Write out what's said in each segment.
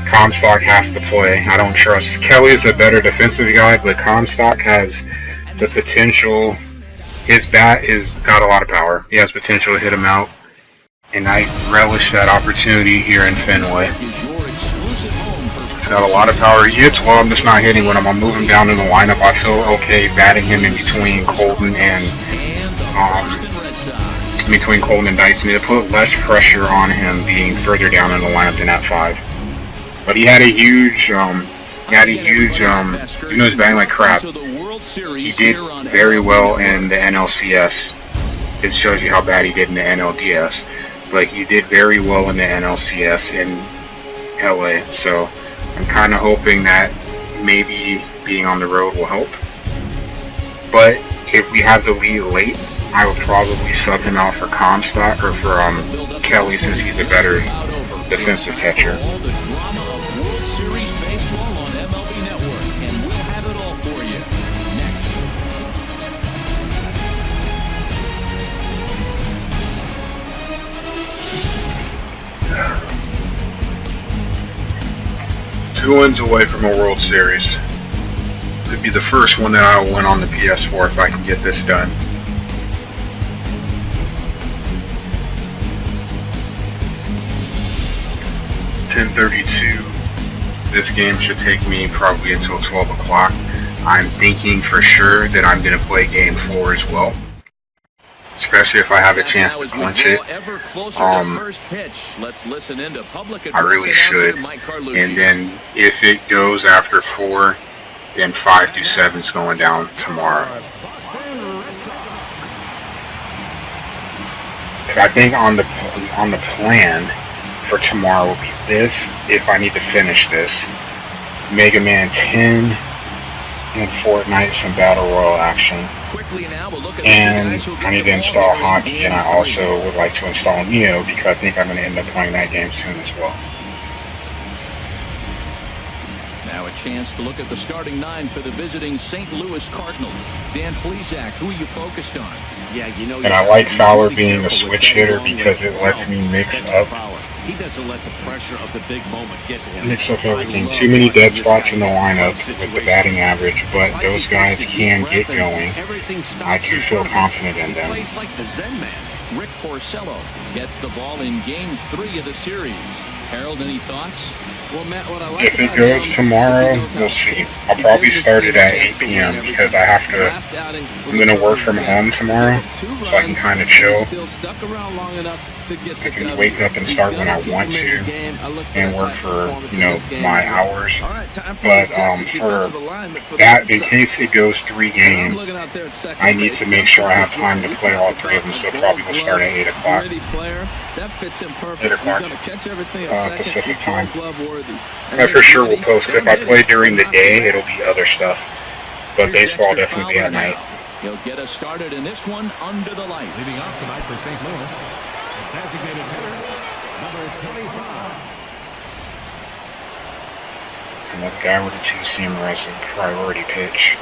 Comstock has to play. I don't trust. Kelly is a better defensive guy, but Comstock has the potential. His bat is got a lot of power. He has potential to hit him out, and I relish that opportunity here in Fenway. He's got a lot of power. He hits well. I'm just not hitting when I'm gonna move him down in the lineup. I feel okay batting him in between Colton and Dyson to put less pressure on him being further down in the lineup than at 5. But he had a huge, even though he's batting like crap, he did very well in the NLCS. It shows you how bad he did in the NLDS. But he did very well in the NLCS in LA. So I'm kind of hoping that maybe being on the road will help. But if we have the lead late, I would probably sub him out for Comstock or for Kelly, since he's a better defensive catcher. 2 wins away from a World Series. Could be the first one that I will win on the PS4 if I can get this done. It's 10:32. This game should take me probably until 12 o'clock. I'm thinking for sure that I'm going to play Game 4 as well, especially if I have a chance to clinch it. I really should. And then if it goes after 4, then 5 through 7 is going down tomorrow. I think on the plan for tomorrow will be this. If I need to finish this, Mega Man 10 and Fortnite, some Battle Royale action. And I need to install Hockey, and I also would like to install Neo because I think I'm going to end up playing that game soon as well. Now a chance to look at the starting 9 for the visiting St. Louis Cardinals. Dan Plesac, who are you focused on? Yeah, you know. And I like Fowler being a switch hitter because it lets me mix up. He doesn't let the pressure of the big moment get to him. Mix up everything. Too many dead spots in the lineup with the batting average, but those guys can get going. I do feel confident in them. Rick Porcello gets the ball in Game 3 of the series. Harold, any thoughts? Well, Matt, what I like if it goes tomorrow, we'll see. I'll probably start it at 8 p.m. because I have to. I'm going to work from home tomorrow, so I can kind of chill. I can wake up and start when I want to and work for, my hours. But for that, in case it goes 3 games, I need to make sure I have time to play all 3 of them, so probably will start at 8 o'clock. 8 o'clock Pacific time. I for sure will post. If I play during the day, it'll be other stuff. But baseball definitely be at night. He'll get us started in this one under the lights. Leading off tonight for St. Louis, designated hitter, number 25. And that guy with a 2-seamer as a priority pitch.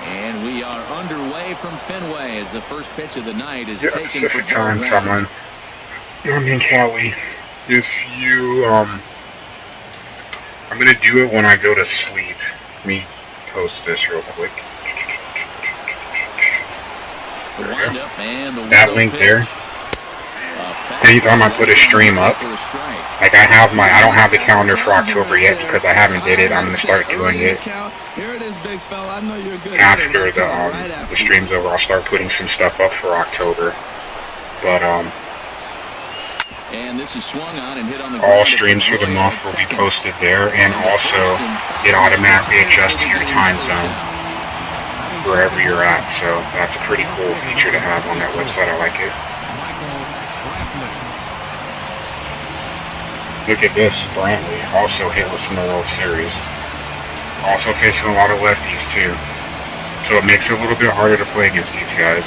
And we are underway from Fenway as the first pitch of the night is taken Pacific time, someone. I'm in Cali. If you, I'm gonna do it when I go to sleep. Let me post this real quick. There we go. That link there. Anytime I put a stream up, like I don't have the calendar for October yet because I haven't did it. I'm gonna start doing it after the stream's over. I'll start putting some stuff up for October. But and this is swung on and hit on the all streams for the month will be posted there, and also it automatically adjusts to your time zone wherever you're at. So that's a pretty cool feature to have on that website. I like it. Look at this, Brantley, also hitless in the World Series. Also facing a lot of lefties too. So it makes it a little bit harder to play against these guys.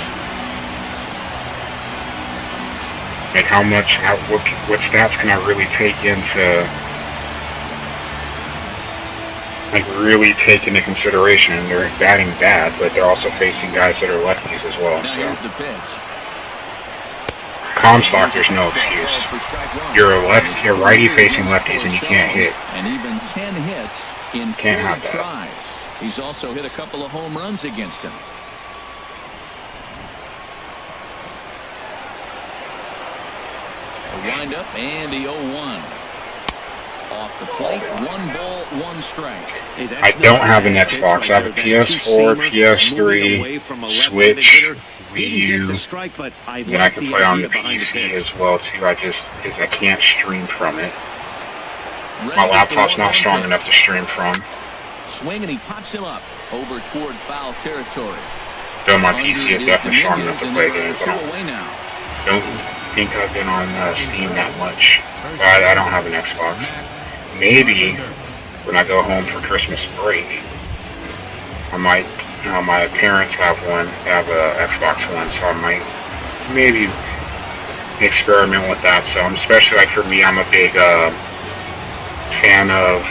Like what stats can I really take into, really take into consideration? They're batting bad, but they're also facing guys that are lefties as well. So Comstock, there's no excuse. You're you're righty facing lefties, and you can't hit. And even 10 hits in 4 tries. He's also hit a couple of home runs against him. A windup and the 0-1. Off the plate, 1 ball, 1 strike. Hey, I don't have an Xbox. I have a PS4, PS3, Switch, Wii U. Then I can play on the PC as well too. I can't stream from it. My laptop's not strong enough to stream from. Swing and he pops him up over toward foul territory. Though my PC is definitely strong enough to play games. I don't think I've been on Steam that much. But I don't have an Xbox. Maybe when I go home for Christmas break, I might. My parents have one. They have a Xbox One, so I might maybe experiment with that. So, especially like for me, I'm a big fan of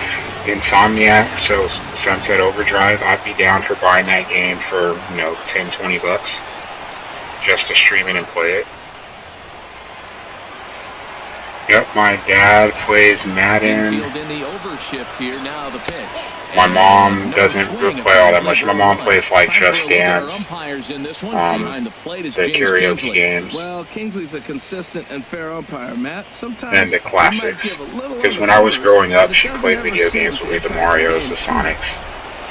Insomniac, so Sunset Overdrive. I'd be down for buying that game for, you know, $10-20 just to stream it and play it. Yep, my dad plays Madden. My mom doesn't play all that much. My mom plays like Just Dance, the karaoke games, Well, Kingsley's a consistent and fair umpire, Matt. Sometimes and the classics. Because when I was growing up, she played video games with me, the Marios, the Sonics,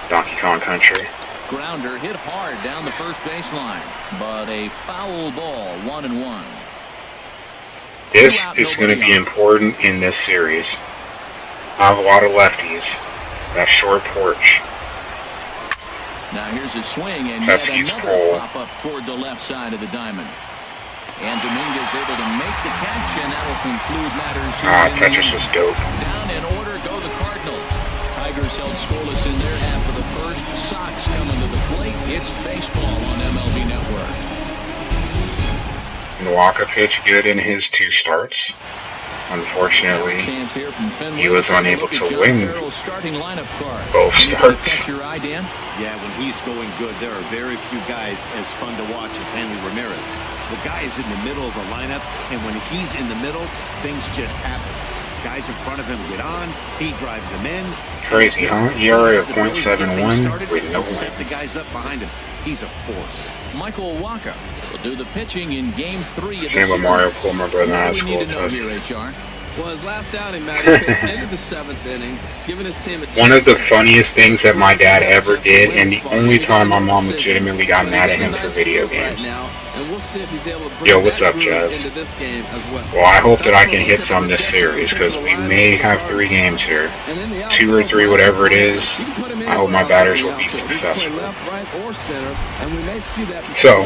Donkey Kong Country. Grounder hit hard down the first baseline, but a foul ball, 1-1. This is going to be important in this series. I have a lot of lefties. That short porch. Now here's a swing and yet another pop up toward the left side of the diamond. And Dominguez able to make the catch, and that will conclude matters here. Tetris was dope. Down in order go the Cardinals. Tigers held scoreless in their half of the first. Sox coming to the plate. It's baseball on MLB Network. Nwaka pitched good in his 2 starts. Unfortunately, he was unable to win both starts. Yeah, when he's going good, there are very few guys as fun to watch as Henry Ramirez. The guy is in the middle of the lineup, and when he's in the middle, things just happen. Guys in front of him get on, he drives them in. Crazy, huh? ERA of .71 with no wins. Set the guys up behind him. He's a force. Michael Wacha will do the pitching in Game 3 of the Same with Mario Pullman, brother, high school. Well, his last outing, Matt, he pitched into the 7th inning, giving his team a chance. One of the funniest things that my dad ever did, and the only time my mom legitimately got mad at him for video games. Yo, what's up, Jazz? Well, I hope that I can hit some this series, because we may have 3 games here. 2 or 3, whatever it is. I hope my batters will be successful. So,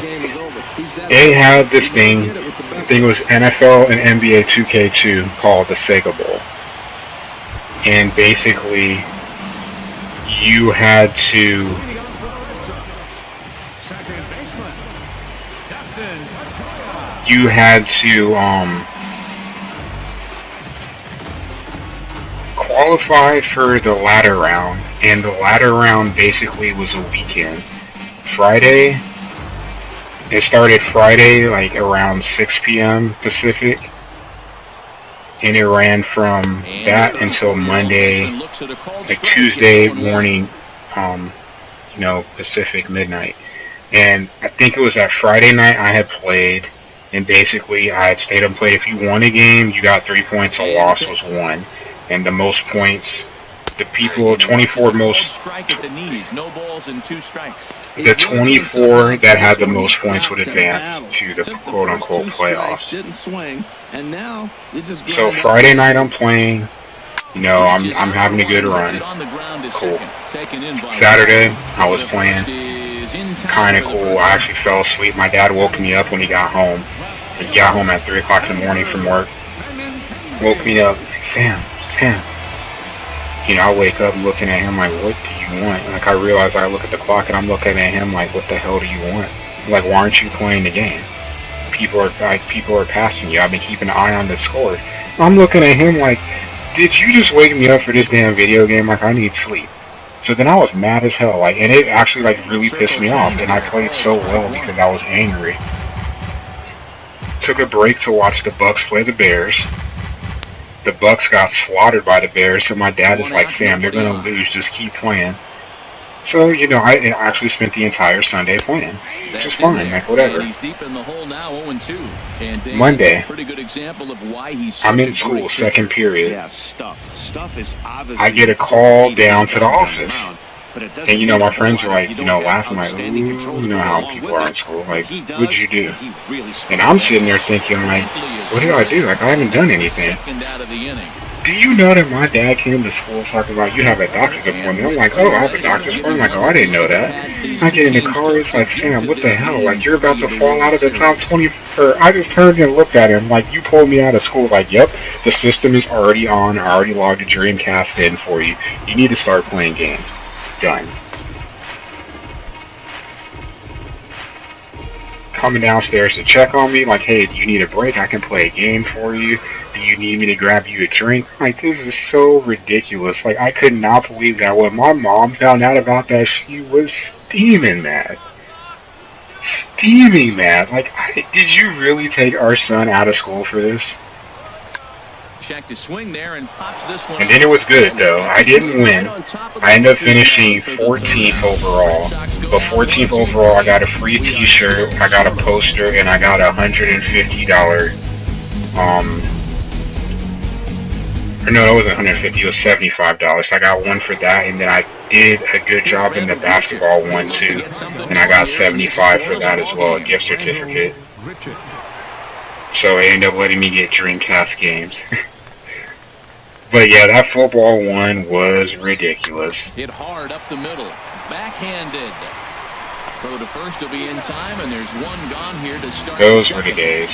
they had this thing, I think it was NFL and NBA 2K2, called the Sega Bowl. And basically, you had to qualify for the ladder round, and the ladder round basically was a weekend. Friday, it started Friday like around 6 p.m. Pacific, and it ran from that until Monday, like Tuesday morning, Pacific midnight. And I think it was that Friday night I had played, and basically I had stayed and played. If you won a game, you got 3 points, a loss was 1. And the most points, the people, 24 most, the 24 that had the most points would advance to the quote-unquote playoffs. So Friday night I'm playing, I'm having a good run. Cool. Saturday I was playing, kind of cool. I actually fell asleep. My dad woke me up when he got home. He got home at 3 o'clock in the morning from work. Woke me up, Sam. I wake up looking at him like, what do you want? Like, I realize I look at the clock and I'm looking at him like, what the hell do you want? Like, why aren't you playing the game? People are passing you. I've been keeping an eye on the score. I'm looking at him like, did you just wake me up for this damn video game? Like, I need sleep. So then I was mad as hell. Like, and it actually like really pissed me off. And I played so well because I was angry. took a break to watch the Bucks play the Bears. The Bucks got slaughtered by the Bears, so my dad is like, Sam, they're going to lose, just keep playing. So, you know, I actually spent the entire Sunday playing, which is fine, like, whatever. He's deep in the hole now, 0-2. And Monday, pretty good example of why he's I'm in school, second period. Yeah, Stuff is obviously. I get a call down to the office. And, you know, my friends are like, you know, laughing like, ooh, you know how people are in school. Like, what'd you do? And I'm sitting there thinking, like, what did I do? Like, I haven't done anything. Do you know that my dad came to school talking about, you have a doctor's appointment? I'm like, oh, I have a doctor's appointment? I'm like, oh, I didn't know that. I get in the car, it's like, Sam, what the hell? Like, you're about to fall out of the top 20. I just turned and looked at him, like, you pulled me out of school. Like, yep, the system is already on. I already logged a Dreamcast in for you. You need to start playing games. Done. Coming downstairs to check on me, like, hey, do you need a break? I can play a game for you. Do you need me to grab you a drink? Like, this is so ridiculous. Like, I could not believe that. When my mom found out about that, she was steaming mad. Steaming mad. Like, did you really take our son out of school for this? Check to swing there and pops this one. And then it was good, though. I didn't win. I ended up finishing 14th overall. But 14th overall, I got a free t-shirt, I got a poster, and I got a $150, no, it wasn't $150, it was $75. I got one for that, and then I did a good job in the basketball one, too. And I got $75 for that as well, a gift certificate. So it ended up letting me get Dreamcast games. But yeah, that football one was ridiculous. Hit hard up the middle. Backhanded. Throw to first will be in time, and there's one gone here to start. Those were the days.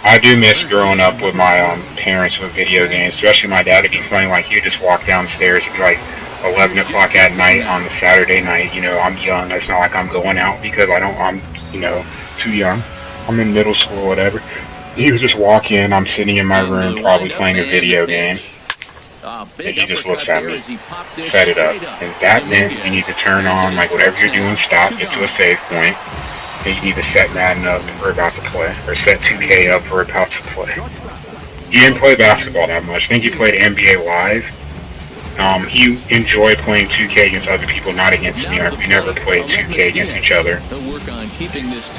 I do miss growing up with my parents with video games, especially my dad. It'd be funny, like, he'd just walk downstairs, it'd be like 11 o'clock at night on the Saturday night. You know, I'm young. It's not like I'm going out because I'm, you know, too young. I'm in middle school or whatever. He would just walk in, I'm sitting in my room probably playing a video game, and he just looks at me, set it up, and that meant you need to turn on, like, whatever you're doing, stop, get to a save point, and you need to set Madden up, we're about to play, or set 2K up, we're about to play. He didn't play basketball that much. I think he played NBA Live. He enjoyed playing 2K against other people, not against me. We never played 2K against each other.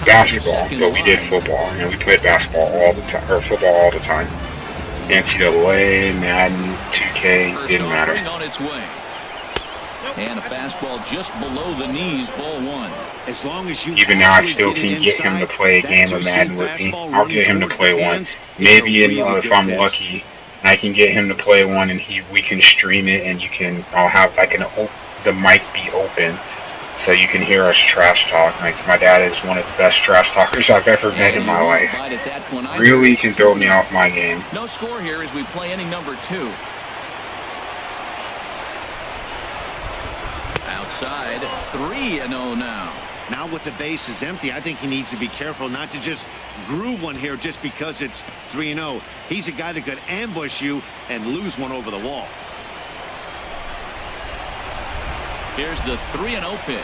Basketball, but we did football, and we played basketball all the time, or football all the time. NCAA, Madden, 2K, didn't matter. And a fastball just below the knees, ball one. As long as you even now, I still can get him to play a game of Madden with me. I'll get him to play one. Maybe if I'm lucky, I can get him to play one, and we can stream it, and I'll have like the mic be open, so you can hear us trash talk. Like, my dad is one of the best trash talkers I've ever met in my life. Really can throw me off my game. No score here as we play inning number 2. Outside, 3-0 now. Now with the bases empty, I think he needs to be careful not to just groove one here just because it's 3-0. He's a guy that could ambush you and lose one over the wall. Here's the 3-0 pitch.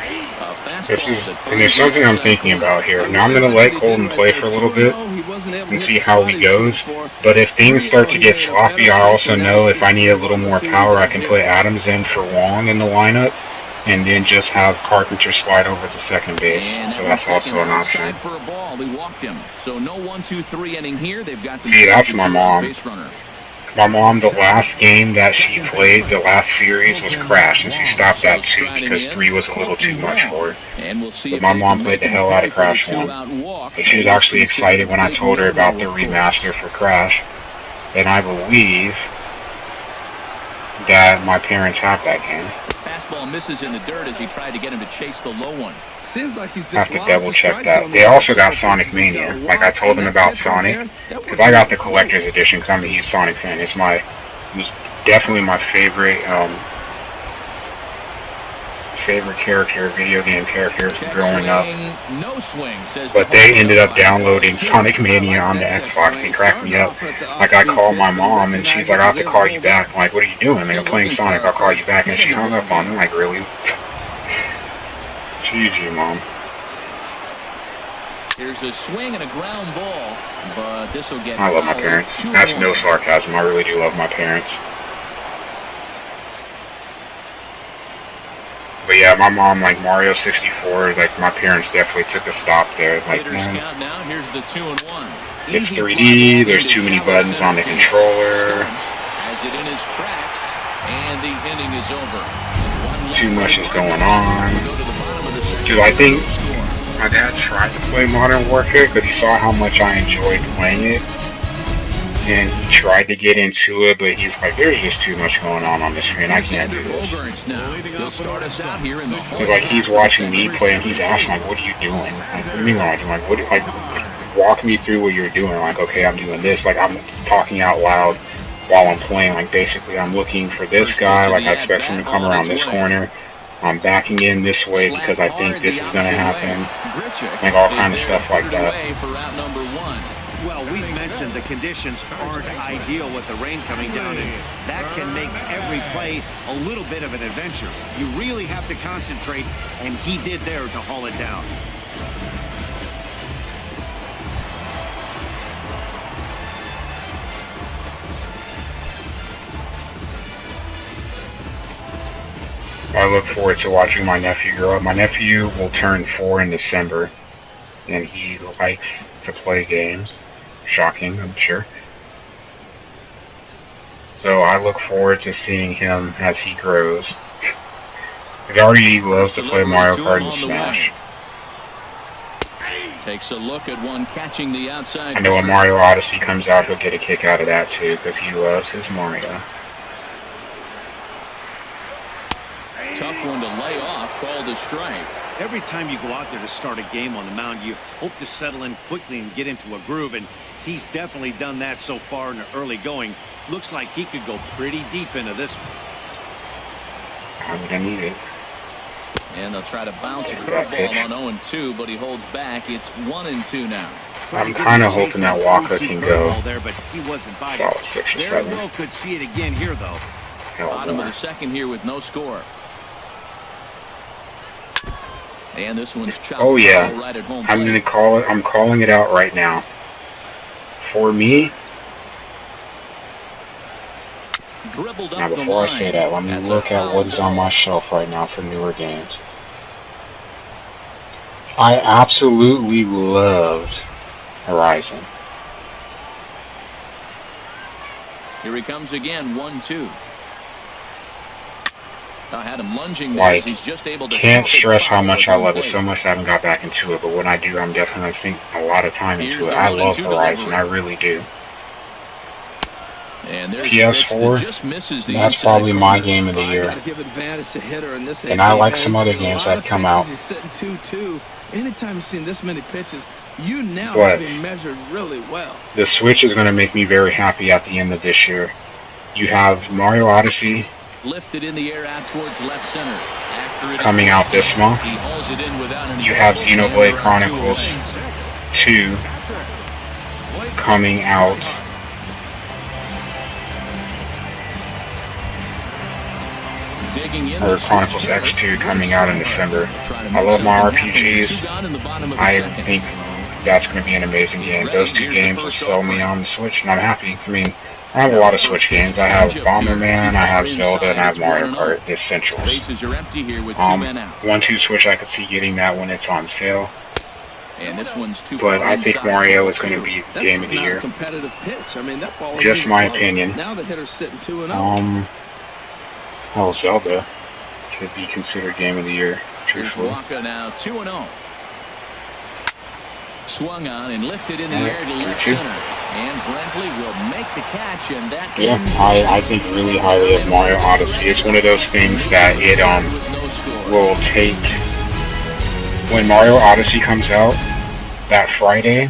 And there's something I'm thinking about here. Now I'm going to let Colton play for a little bit and see how he goes. But if things start to get sloppy, I also know if I need a little more power, I can put Adams in for Wong in the lineup, and then just have Carpenter slide over to second base. So that's also an option. See, that's my mom. My mom, the last game that she played, the last series, was Crash, and she stopped at 2 because 3 was a little too much for her. But my mom played the hell out of Crash 1. But she was actually excited when I told her about the remaster for Crash. And I believe that my parents have that game. Fastball misses in the dirt as he tried to get him to chase the low one. Seems like he's I just have to double check that. They also got Sonic Mania. Like, I told them about Sonic, because I got the collector's edition because I'm a huge Sonic fan. It was definitely my favorite character, video game character growing up. But they ended up downloading Sonic Mania on the Xbox. They cracked me up. Like, I called my mom, and she's like, I have to call you back. I'm like, what are you doing? Like, I'm playing Sonic, I'll call you back. And she hung up on me, like, really? GG, Mom. Here's a swing and a ground ball, but this will get. I love my parents. That's no sarcasm. I really do love my parents. But yeah, my mom, like Mario 64, like my parents definitely took a stop there. Like, man, now. Here's the 2-1. it's 3D, there's too many buttons on the controller. Has it in his tracks, and the inning is over. Too much is going on. Dude, I think my dad tried to play Modern Warfare because he saw how much I enjoyed playing it. And he tried to get into it, but he's like, there's just too much going on this screen. I can't do this. Because like he's watching me play and he's asking like, what are you doing? Like, what do you mean what I'm doing? Like, what? Like, walk me through what you're doing. Like, okay, I'm doing this. Like, I'm talking out loud while I'm playing. Like, basically, I'm looking for this guy. Like, I expect him to come around this corner. I'm backing in this way because I think this is going to happen. Like, all kind of stuff like that. Well, we've mentioned the conditions aren't ideal with the rain coming down, and that can make every play a little bit of an adventure. You really have to concentrate, and he did there to haul it down. I look forward to watching my nephew grow up. My nephew will turn 4 in December, and he likes to play games. Shocking, I'm sure. So I look forward to seeing him as he grows. He already loves to play Mario Kart and Smash. Takes a look at one catching the outside. I know when Mario Odyssey comes out, he'll get a kick out of that too, because he loves his Mario. Tough one to lay off, called a strike. Every time you go out there to start a game on the mound, you hope to settle in quickly and get into a groove, and he's definitely done that so far in the early going. Looks like he could go pretty deep into this one. I'm gonna need it. And they'll try to bounce a curveball on 0-2, but he holds back. It's 1-2 now. I'm kind of hoping that Waka can go there, but he wasn't by solid 6 or 7. Very well could see it again here, though. Bottom of the second here with no score. And this one's chopped. Oh yeah, right at home I'm plate. gonna call it. I'm calling it out right now. For me, Dribbled up now the before I line. say that, let me That's look a at foul what is on ball. my shelf right now for newer games. I absolutely loved Horizon. Here he comes again, 1-2. I had him lunging there Like, as he's just able to can't keep it stress how foul much at I home love it plate. so much I haven't got back into it, but when I do, I'm definitely sinking a lot of time Here's into it. the I 1-2 love Horizon, delivery. I really do. And there's PS4, just misses the that's inside probably my corner. game of the year. Gotta give advantage to hitter in this And I like game, some man. other He's seen games a lot that of come pitches. out. He's sitting 2-2. Anytime you've seen this many pitches, you now But have been measured really well. the Switch is going to make me very happy at the end of this year. You have Mario Odyssey Lifted in the air out towards left center. After it coming out this month. he hauls it in without any You have trouble. Xenoblade Chronicles 2 coming out. Digging in Or the Chronicles switch. X2 coming out in December. Trying to I make love my something happen. RPGs. Two gone in the bottom of the I second. think that's going to be an amazing game. Those two games will sell me on the Switch, and I'm happy. I mean, I have a lot of Switch games. I have Bomberman, I have Zelda, and I have Mario Kart, the essentials. Bases are empty here with 2 men out. 1-2 Switch, I could see getting that when it's on sale. And this one's too But far I think inside. Mario is going to be That's game just of the not a year. competitive pitch. I mean, that ball is Just even my close. opinion. Now the hitter's sitting 2-0. Oh, Zelda could be considered game of the year, Here's truthfully. Waka now 2-0. Swung on and lifted in the air to left 3-2. center. And Brentley will make the catch, and that Yeah, I think really highly of Mario Odyssey. It's one of those things that it with no score. will take. When Mario Odyssey comes out that Friday,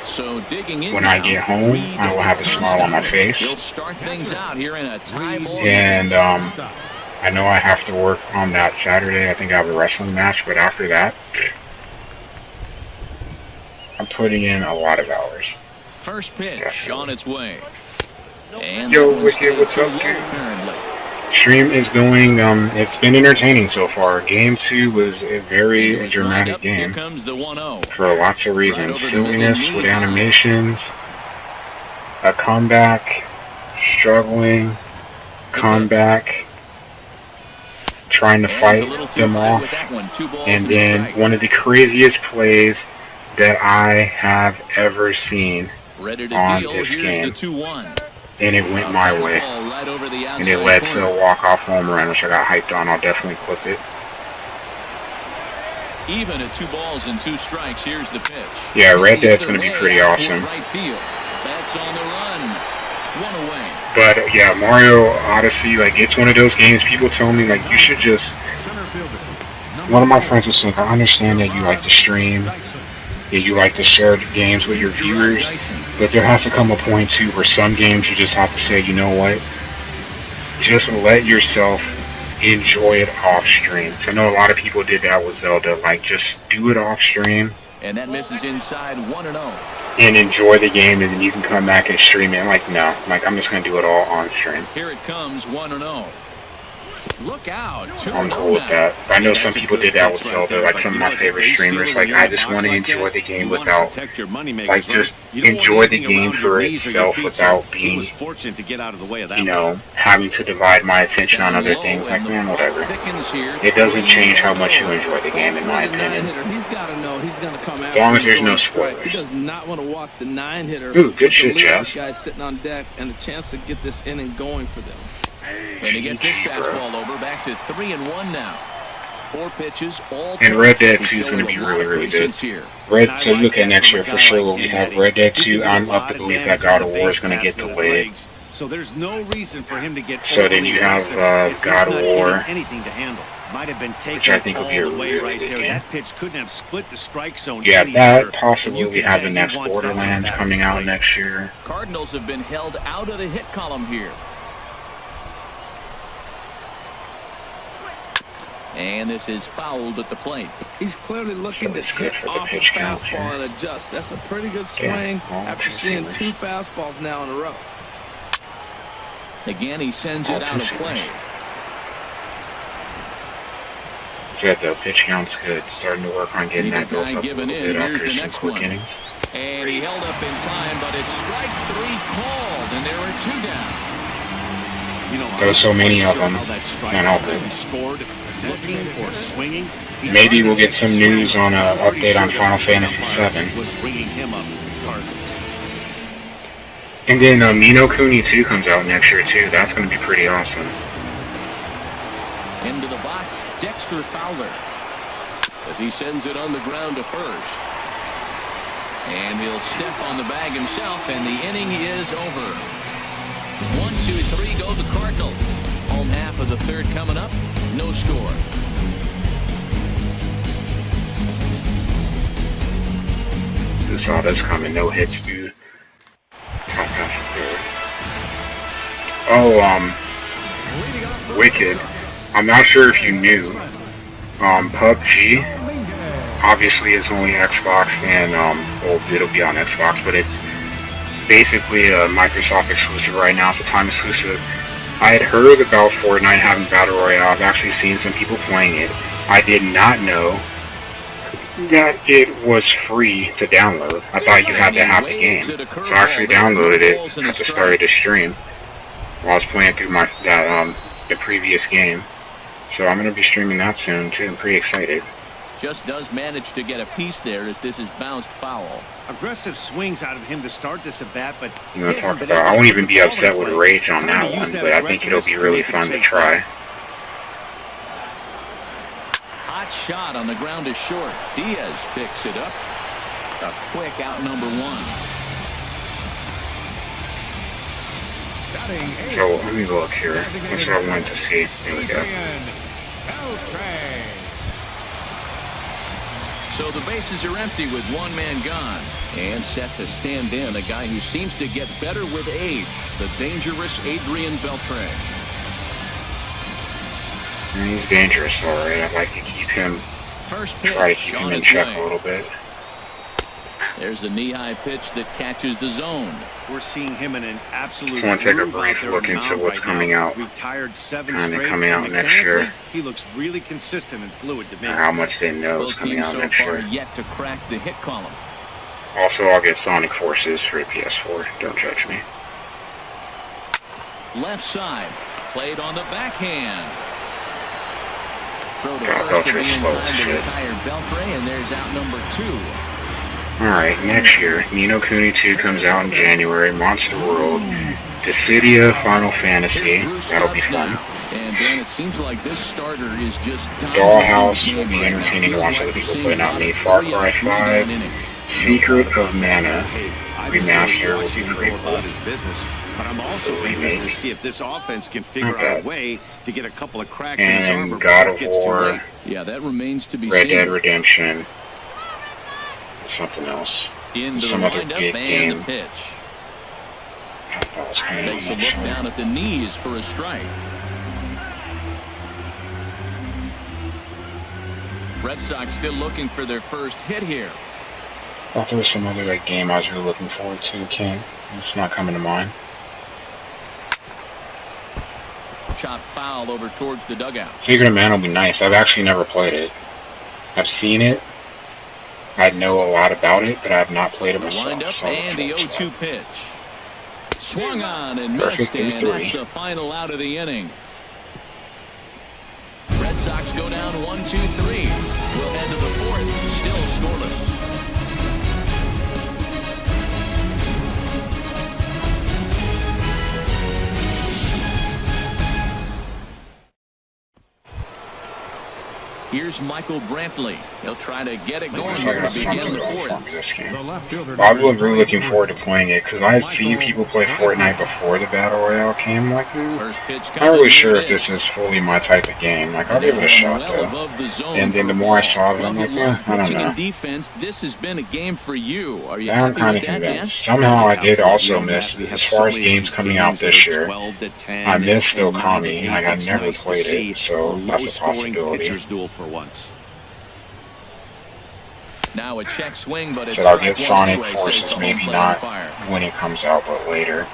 So digging in when I now, get home, I will have a smile on my face. He'll start things out here in a tie ball game. And I know I have to work on that Saturday. I think I have a wrestling match, but after that, I'm putting in a lot of hours. First pitch Definitely. on its way. And Yo, that one Wicked, stayed what's too up, low, dude? apparently. Stream is going, it's been entertaining so far. Game 2 was a very dramatic game for lots of reasons. Silliness with animations, a comeback, struggling, comeback, trying to fight them off, and then one of the craziest plays that I have ever seen on this game. And it went my way. And it led to a walk-off home run, which I got hyped on. I'll definitely clip it. Even at 2 balls and 2 strikes, here's the pitch. Yeah, Red Dead's going to be pretty awesome. That's on the run. 1 away. But yeah, Mario Odyssey, like, it's one of those games people tell me, like, you should just... One of my friends was saying, I understand that you like to stream, that you like to share games with your viewers, but there has to come a point too where some games you just have to say, you know what, just let yourself enjoy it off stream. So I know a lot of people did that with Zelda, like just do it off stream. And that misses inside 1-0. And enjoy the game, and then you can come back and stream it. Like, no, like I'm just gonna do it all on stream. Here it comes, 1-0. Look out. I'm cool with that. I know some people did that with Zelda, like some of my favorite streamers. Like, I just want to enjoy the game without, like, just enjoy the game for itself without being, you know, having to divide my attention on other things. Like, man, whatever. It doesn't change how much you enjoy the game, in my opinion. As long as there's no spoilers. He does not want to walk the 9-hitter. Ooh, good shit, Jazz. Guys sitting on deck and a chance to get this inning going for them. And he gets this fastball over, back to 3-1 now. 4 pitches, all. And Red Dead 2 is going to be really, really good. So look at next year for sure. We have Red Dead 2. I'm up to believe that God of War is going to get delayed. So there's no reason for him to get. So then you have God of War, anything to handle. Might have been taken which I think will be a really right good there. game. That pitch couldn't have split the strike zone. Yeah, that possibly we have the next Borderlands coming out next year. Cardinals have been held out of the hit column here. And this is fouled at the plate. He's clearly looking to hit off the fastball and adjust. That's a pretty good swing after seeing 2 fastballs now in a row. Again, he sends it out of play. Said though, pitch count's good. Starting to work on getting that built up a little bit after some quick innings. And he held up in time, but it's strike 3 called, and there are 2 down. You know, there were so many of them. Can't help it. Maybe we'll get some news on an update on Final Fantasy VII. And then Ni no Kuni 2 comes out next year too. That's going to be pretty awesome. Into the box, Dexter Fowler, as he sends it on the ground to first. And he'll step on the bag himself, and the inning is over. 1, 2, 3 go the Cardinals. Home half of the 3rd coming up. No score. Who saw this coming? No hits through top half of 3rd. Oh, Wicked. I'm not sure if you knew. PUBG obviously is only Xbox and well, it'll be on Xbox, but it's basically a Microsoft exclusive right now. It's a time exclusive. I had heard about Fortnite having Battle Royale. I've actually seen some people playing it. I did not know that it was free to download. I thought you had to have the game. So I actually downloaded it at the start of the stream while I was playing through my the previous game. So I'm going to be streaming that soon too. I'm pretty excited. Just does manage to get a piece there as this is bounced foul. Aggressive swings out of him to start this at bat, but you know, talk about, I won't even be upset with rage on that one, but I think it'll be really fun to try. Hot shot on the ground is short. Diaz picks it up. A quick out number 1. So let me look here. That's what I wanted to see. Here we go. So the bases are empty with 1 man gone. And set to stand in a guy who seems to get better with age, the dangerous Adrian Beltre. And he's dangerous, alright. I'd like to keep him, First pitch, try to keep him in check a little bit. There's a knee-high pitch that catches the zone. We're seeing him in an absolute. Just want to take a brief look into what's coming out. Retired 7 Kind of straight. coming out next year. He looks really consistent and fluid to me. Or how much they know is Both coming teams out so next far year. yet to crack the hit column. Also, I'll get Sonic Forces for the PS4. Don't judge me. Left side, played on the backhand. Throw to God, first to be Beltre's in slow time as to shit. retire Beltre, and there's out number 2. Alright, next year, Ni no Kuni 2 comes out in January. Monster World. Dissidia Final Fantasy. That'll be fun. And Dan, it seems like this starter is just Dollhouse will be entertaining to watch other people play, not me. Far Cry 5. Secret of Mana. Remaster will be pretty cool. His business, but I'm also interested to see if this offense can figure out a way to get a couple of cracks in his armor And God before it of gets too War, late. Yeah, that remains to be Red seen. Dead Redemption, something else. Into Some the other windup big and game. the pitch. I thought it was coming out Takes a look next year. down at the knees for a strike. Red Sox still looking for their first hit here. I thought there was some other game I was really looking forward to, King. It's not coming to mind. Chopped foul over towards the dugout. Secret of Mana will be nice. I've actually never played it. I've seen it. I know a lot about it, but I've not played it The myself. windup So and the 0-2 pitch. Swung on and Perfect missed, and 3-3. that's the final out of the inning. Red Sox go down 1-2-3. We'll head to the 4th, still scoreless. Here's Michael Brantley. He'll try to get it going Looks here like to it's begin something the going for 4th. me this game. The left fielder. I was really looking forward to playing it because I've seen people play Fortnite before the Battle Royale came. Like, First pitch I'm not coming, really sure here if it this is fully my type of game. Like, I'll There's give it a shot well though. above the zone And then for the a more I ball. saw of it, Well, I'm if like, you love I don't pitching know. and defense, this has been a game for you. Are you Now I'm happy kind with of that, Dan? convinced. Somehow I did also miss, as far as games coming out this year, I missed Okami. Like, I never played it, so that's a possibility. Pitcher's duel for once. Now a check swing, but it's So I'll get strike one Sonic anyway, says Forces, the home maybe plate not umpire. when it comes out, but later.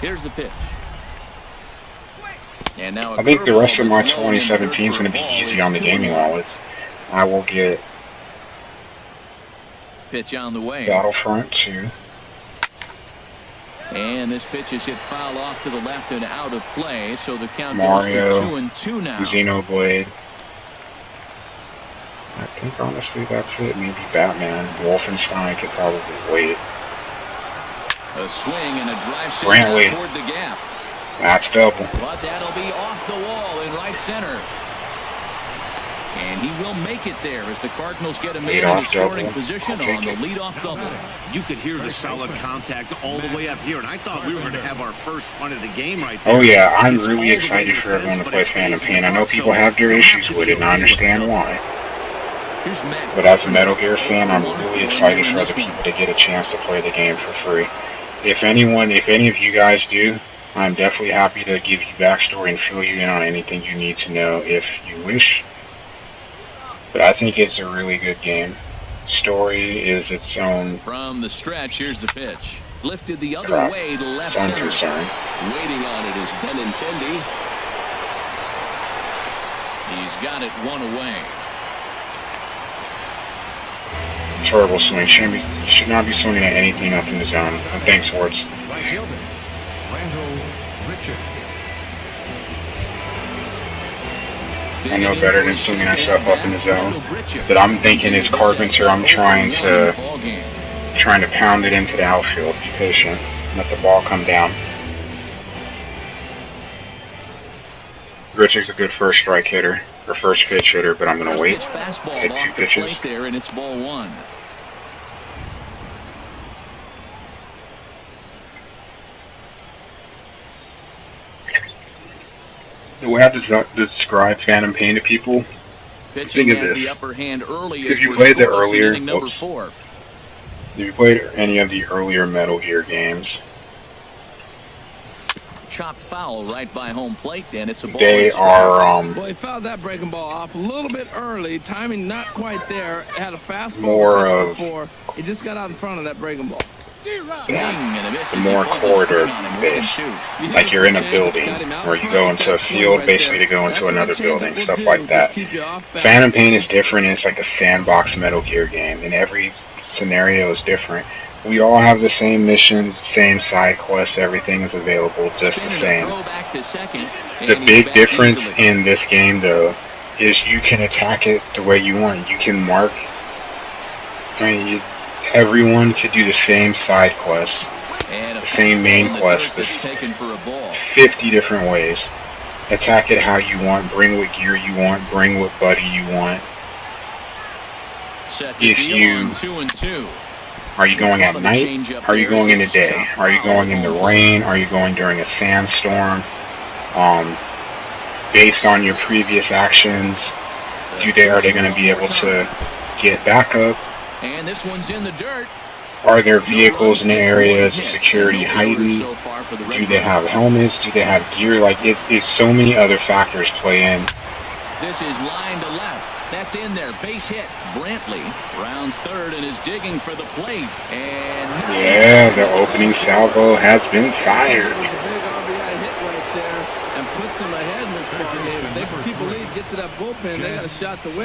Here's the pitch. And now I think the rest of my that's low and 2017 is good going to for a be ball. easy It's on the 2-1. gaming wallets. I will get Pitch on the way. Battlefront 2. And this pitch is hit foul off to the left and out of play, so the count Mario, goes to 2-2 now. Xenoblade. I think honestly that's it. Maybe Batman. Wolfenstein could probably wait. A swing and a drive Brantley. signal toward the gap. That's double. But that'll be off the wall in right center. And he will make it there as the Cardinals get a man in Leadoff the scoring double. position I'll on the take it. leadoff double. You could hear the solid contact all the way up here, and I thought we were going to have our first fun of the game right there. Oh yeah, I'm It's all really the excited way for to everyone to fence, play but it Phantom stays in Pain. the I know park, people so have their we'll issues to with it, and I understand why. Here's Matt. But as a Metal Gear fan, I'm really excited for other people to get a chance to play the game for free. If any of you guys do, I'm definitely happy to give you backstory and fill you in on anything you need to know if you wish. But I think it's a really good game. Story is its own From the stretch, here's the pitch. Lifted the other crap. way to left Its own center. concern. Waiting on it is Benintendi. He's got it one away. Terrible swing. Should not be swinging at anything up in the zone. Thanks, Wards. Right fielder. Randall Richard. I know better than swinging that stuff up in the zone. But I'm thinking as Carpenter, I'm trying to pound it into the outfield. Be patient. Let the ball come down. Richard's a good first strike hitter, or first pitch hitter, but I'm going to wait. Take 2 pitches. There, and it's ball 1. The way I describe Phantom Pain to people, Pitching think of has this. the upper hand early If as you we're played the scoreless in earlier- inning number oops. 4. if you played any of the earlier Metal Gear games, chop foul right by home plate, and it's a ball. They are Well, he fouled that breaking ball off a little bit early. Timing not quite there. Had a fastball more of before. He just got out in front of that breaking ball. the more corridor based. Like you're in a building, or you go into a field basically to go into another building, stuff like that. Phantom Pain is different. It's like a sandbox Metal Gear game, and every scenario is different. We all have the same missions, same side quests, everything is available just the same. The big difference in this game, though, is you can attack it the way you want. You can mark. Everyone could do the same side quest, the same main quest, 50 different ways. Attack it how you want, bring what gear you want, bring what buddy you want. If you are you going at night? Are you going in the day? Are you going in the rain? Are you going during a sandstorm? Based on your previous actions, are they going to be able to get backup? And this one's in the dirt. Are there vehicles in the area? Is the security heightened? Do they have helmets? Do they have gear? Like, it's so many other factors play in. This is line to left. That's in there. Base hit. Brantley rounds third and is digging for the plate. And yeah, the opening salvo has been fired.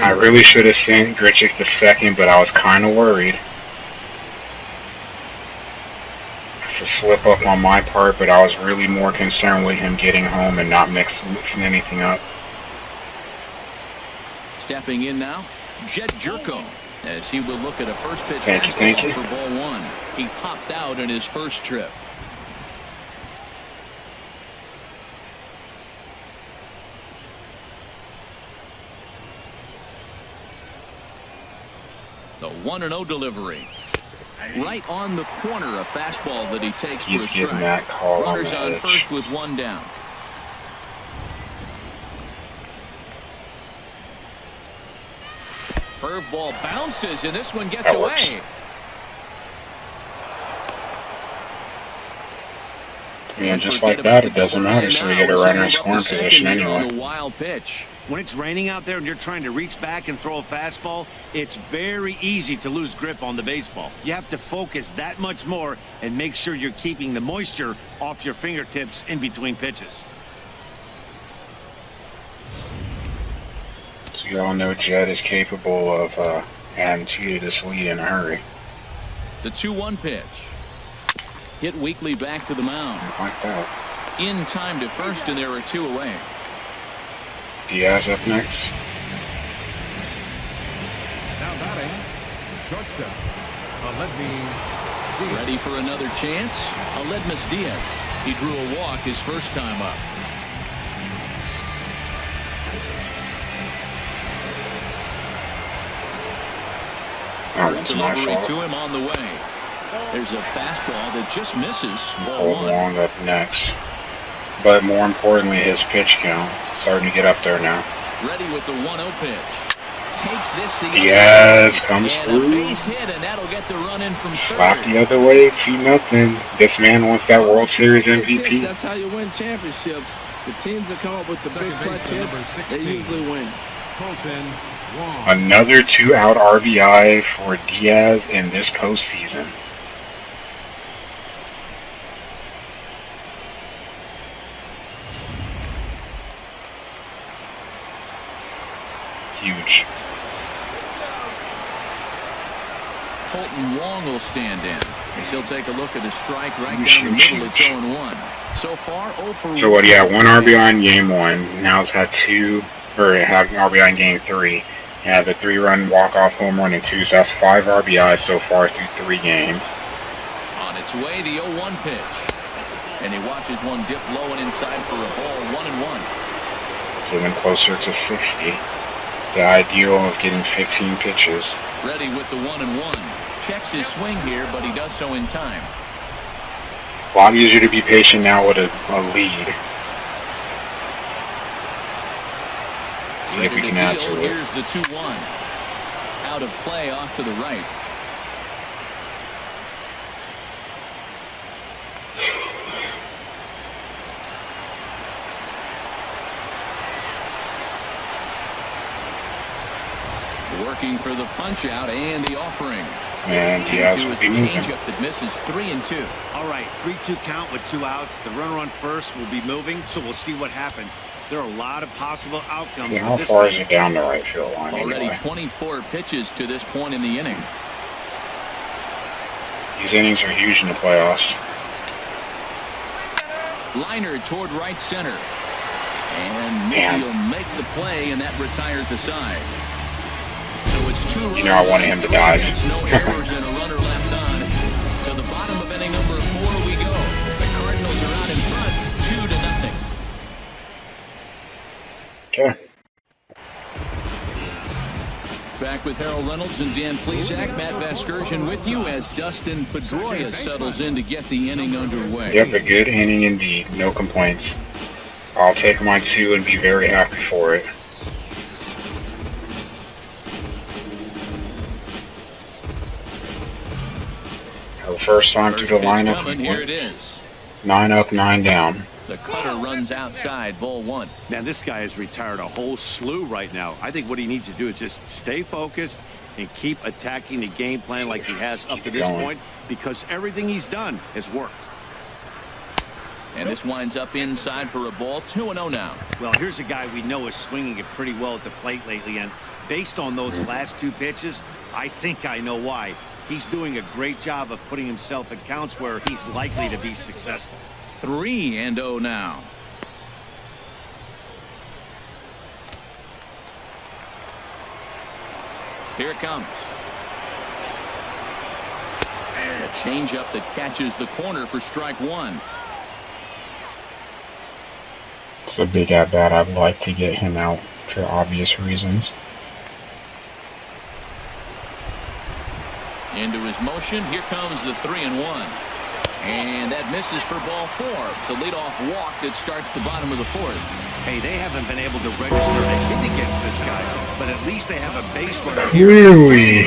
I really should have sent Grichuk to second, but I was kind of worried. It's a slip up on my part, but I was really more concerned with him getting home and not mixing anything up. Stepping in now, Jed Jerko, as he will look at a first pitch thank you. for ball one. He popped out in his first trip. The 1-0 delivery. Right on the corner, a fastball that he takes for a strike. That call Runners on on first with one down. Curveball bounces, and this one gets away. Yeah, just like that, it doesn't matter. So we get a runner in scoring position anyway. Wild pitch. When it's raining out there and you're trying to reach back and throw a fastball, it's very easy to lose grip on the baseball. You have to focus that much more and make sure you're keeping the moisture off your fingertips in between pitches. So you all know Jed is capable of adding to this lead in a hurry. The 2-1 pitch. Hit weakly back to the mound. Like that. In time to first, and there are two away. Diaz up next. Now batting, shortstop, Aledmys Diaz. Ready for another chance? Aledmys Diaz. He drew a walk his first time up. Delivery to him on the way. There's a fastball that just misses. Hold long up next. But more importantly, his pitch count starting to get up there now. Ready with the 1-0 pitch. Takes this the Diaz comes through. Base hit, and that'll get the run in from third. Slap the other way, 2-0. This man wants that World Series MVP. That's how you win championships. The teams that come up with the big clutch hits, they usually win. Another 2-out RBI for Diaz in this postseason. Huge. Colton Wong will stand in. As he'll take a look at his strike right down the middle. It's 0-1. So far, 0 for. So what? He had 1 RBI in game 1. Now he's had 2, or had an RBI in game 3. He had the 3-run walk-off home run in 2. So that's 5 RBIs so far through 3 games. On its way, the 0-1 pitch, and he watches one dip low and inside for a ball. 1-1. Getting closer to 60. The ideal of getting 15 pitches. Ready with the 1-1. Checks his swing here, but he does so in time. A lot easier to be patient now with a lead. See if we can add to it. Here's the 2-1. Out of play off to the right. working for the punch out and the offering. And he has to be moving. Changeup that misses 3-2. All right, 3-2 count with 2 outs. The runner on first will be moving, so we'll see what happens. There are a lot of possible outcomes. Yeah, how far is it down the right field line? Already Anyway? 24 pitches to this point in the inning. These innings are huge in the playoffs. Liner toward right center. And Mookie will make the play, and that retires the side. So it's 2 runs. You know I wanted him to dive. No errors and a runner left on. To the bottom of inning number 4 we go. The Cardinals are out in front, 2-0. Okay. Back with Harold Reynolds and Dan Plesac. Matt Vasgersian with you as Dustin Pedroia settles in to get the inning underway. Yep, a good inning indeed. No complaints. I'll take my 2 and be very happy for it. Her first time through the lineup. Here it is. 9 up, 9 down. The cutter runs outside, ball 1. Now, this guy has retired a whole slew right now. I think what he needs to do is just stay focused and keep attacking the game plan like he has up to this point, because everything he's done has worked. And this winds up inside for a ball. 2-0 now. Well, here's a guy we know is swinging it pretty well at the plate lately, and based on those last 2 pitches, I think I know why. He's doing a great job of putting himself in counts where he's likely to be successful. 3-0 now. Here it comes. And a changeup that catches the corner for strike 1. It's a big at bat. I'd like to get him out for obvious reasons. Into his motion. Here comes the 3-1. And that misses for ball 4. The leadoff walk that starts the bottom of the 4th. Hey, they haven't been able to register a hit against this guy, but at least they have a base runner. Really?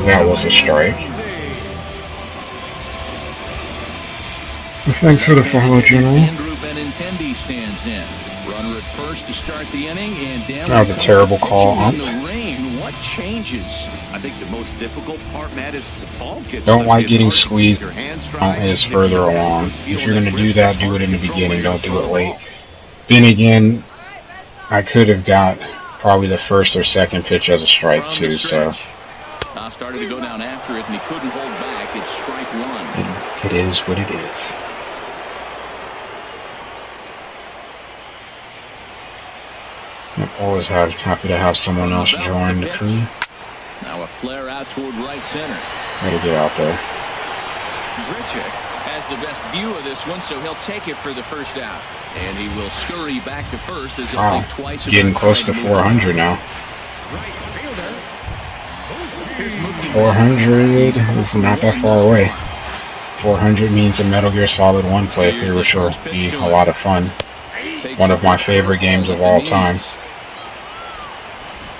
That was a strike. Thanks for the follow, General. Andrew Benintendi stands in. Runner at first to start the inning, and down. That was a terrible call, huh? In the rain, what changes? I think the most difficult part, Matt, is the ball gets. Don't like getting squeezed is further along. If you're going to do that, do it in the beginning. Don't do it late. Then again, I could have got probably the first or second pitch as a strike too. So started to go down after it, and he couldn't hold back. It's strike 1. It is what it is. I'm always happy to have someone else join the crew. Now a flare out toward right center. Way to get out there. Grichuk has the best view of this one, so he'll take it for the first out. And he will scurry back to first as he'll think twice. Getting close to 400 now. 400 is not that far away. 400 means a Metal Gear Solid 1 playthrough, which will be a lot of fun. One of my favorite games of all time.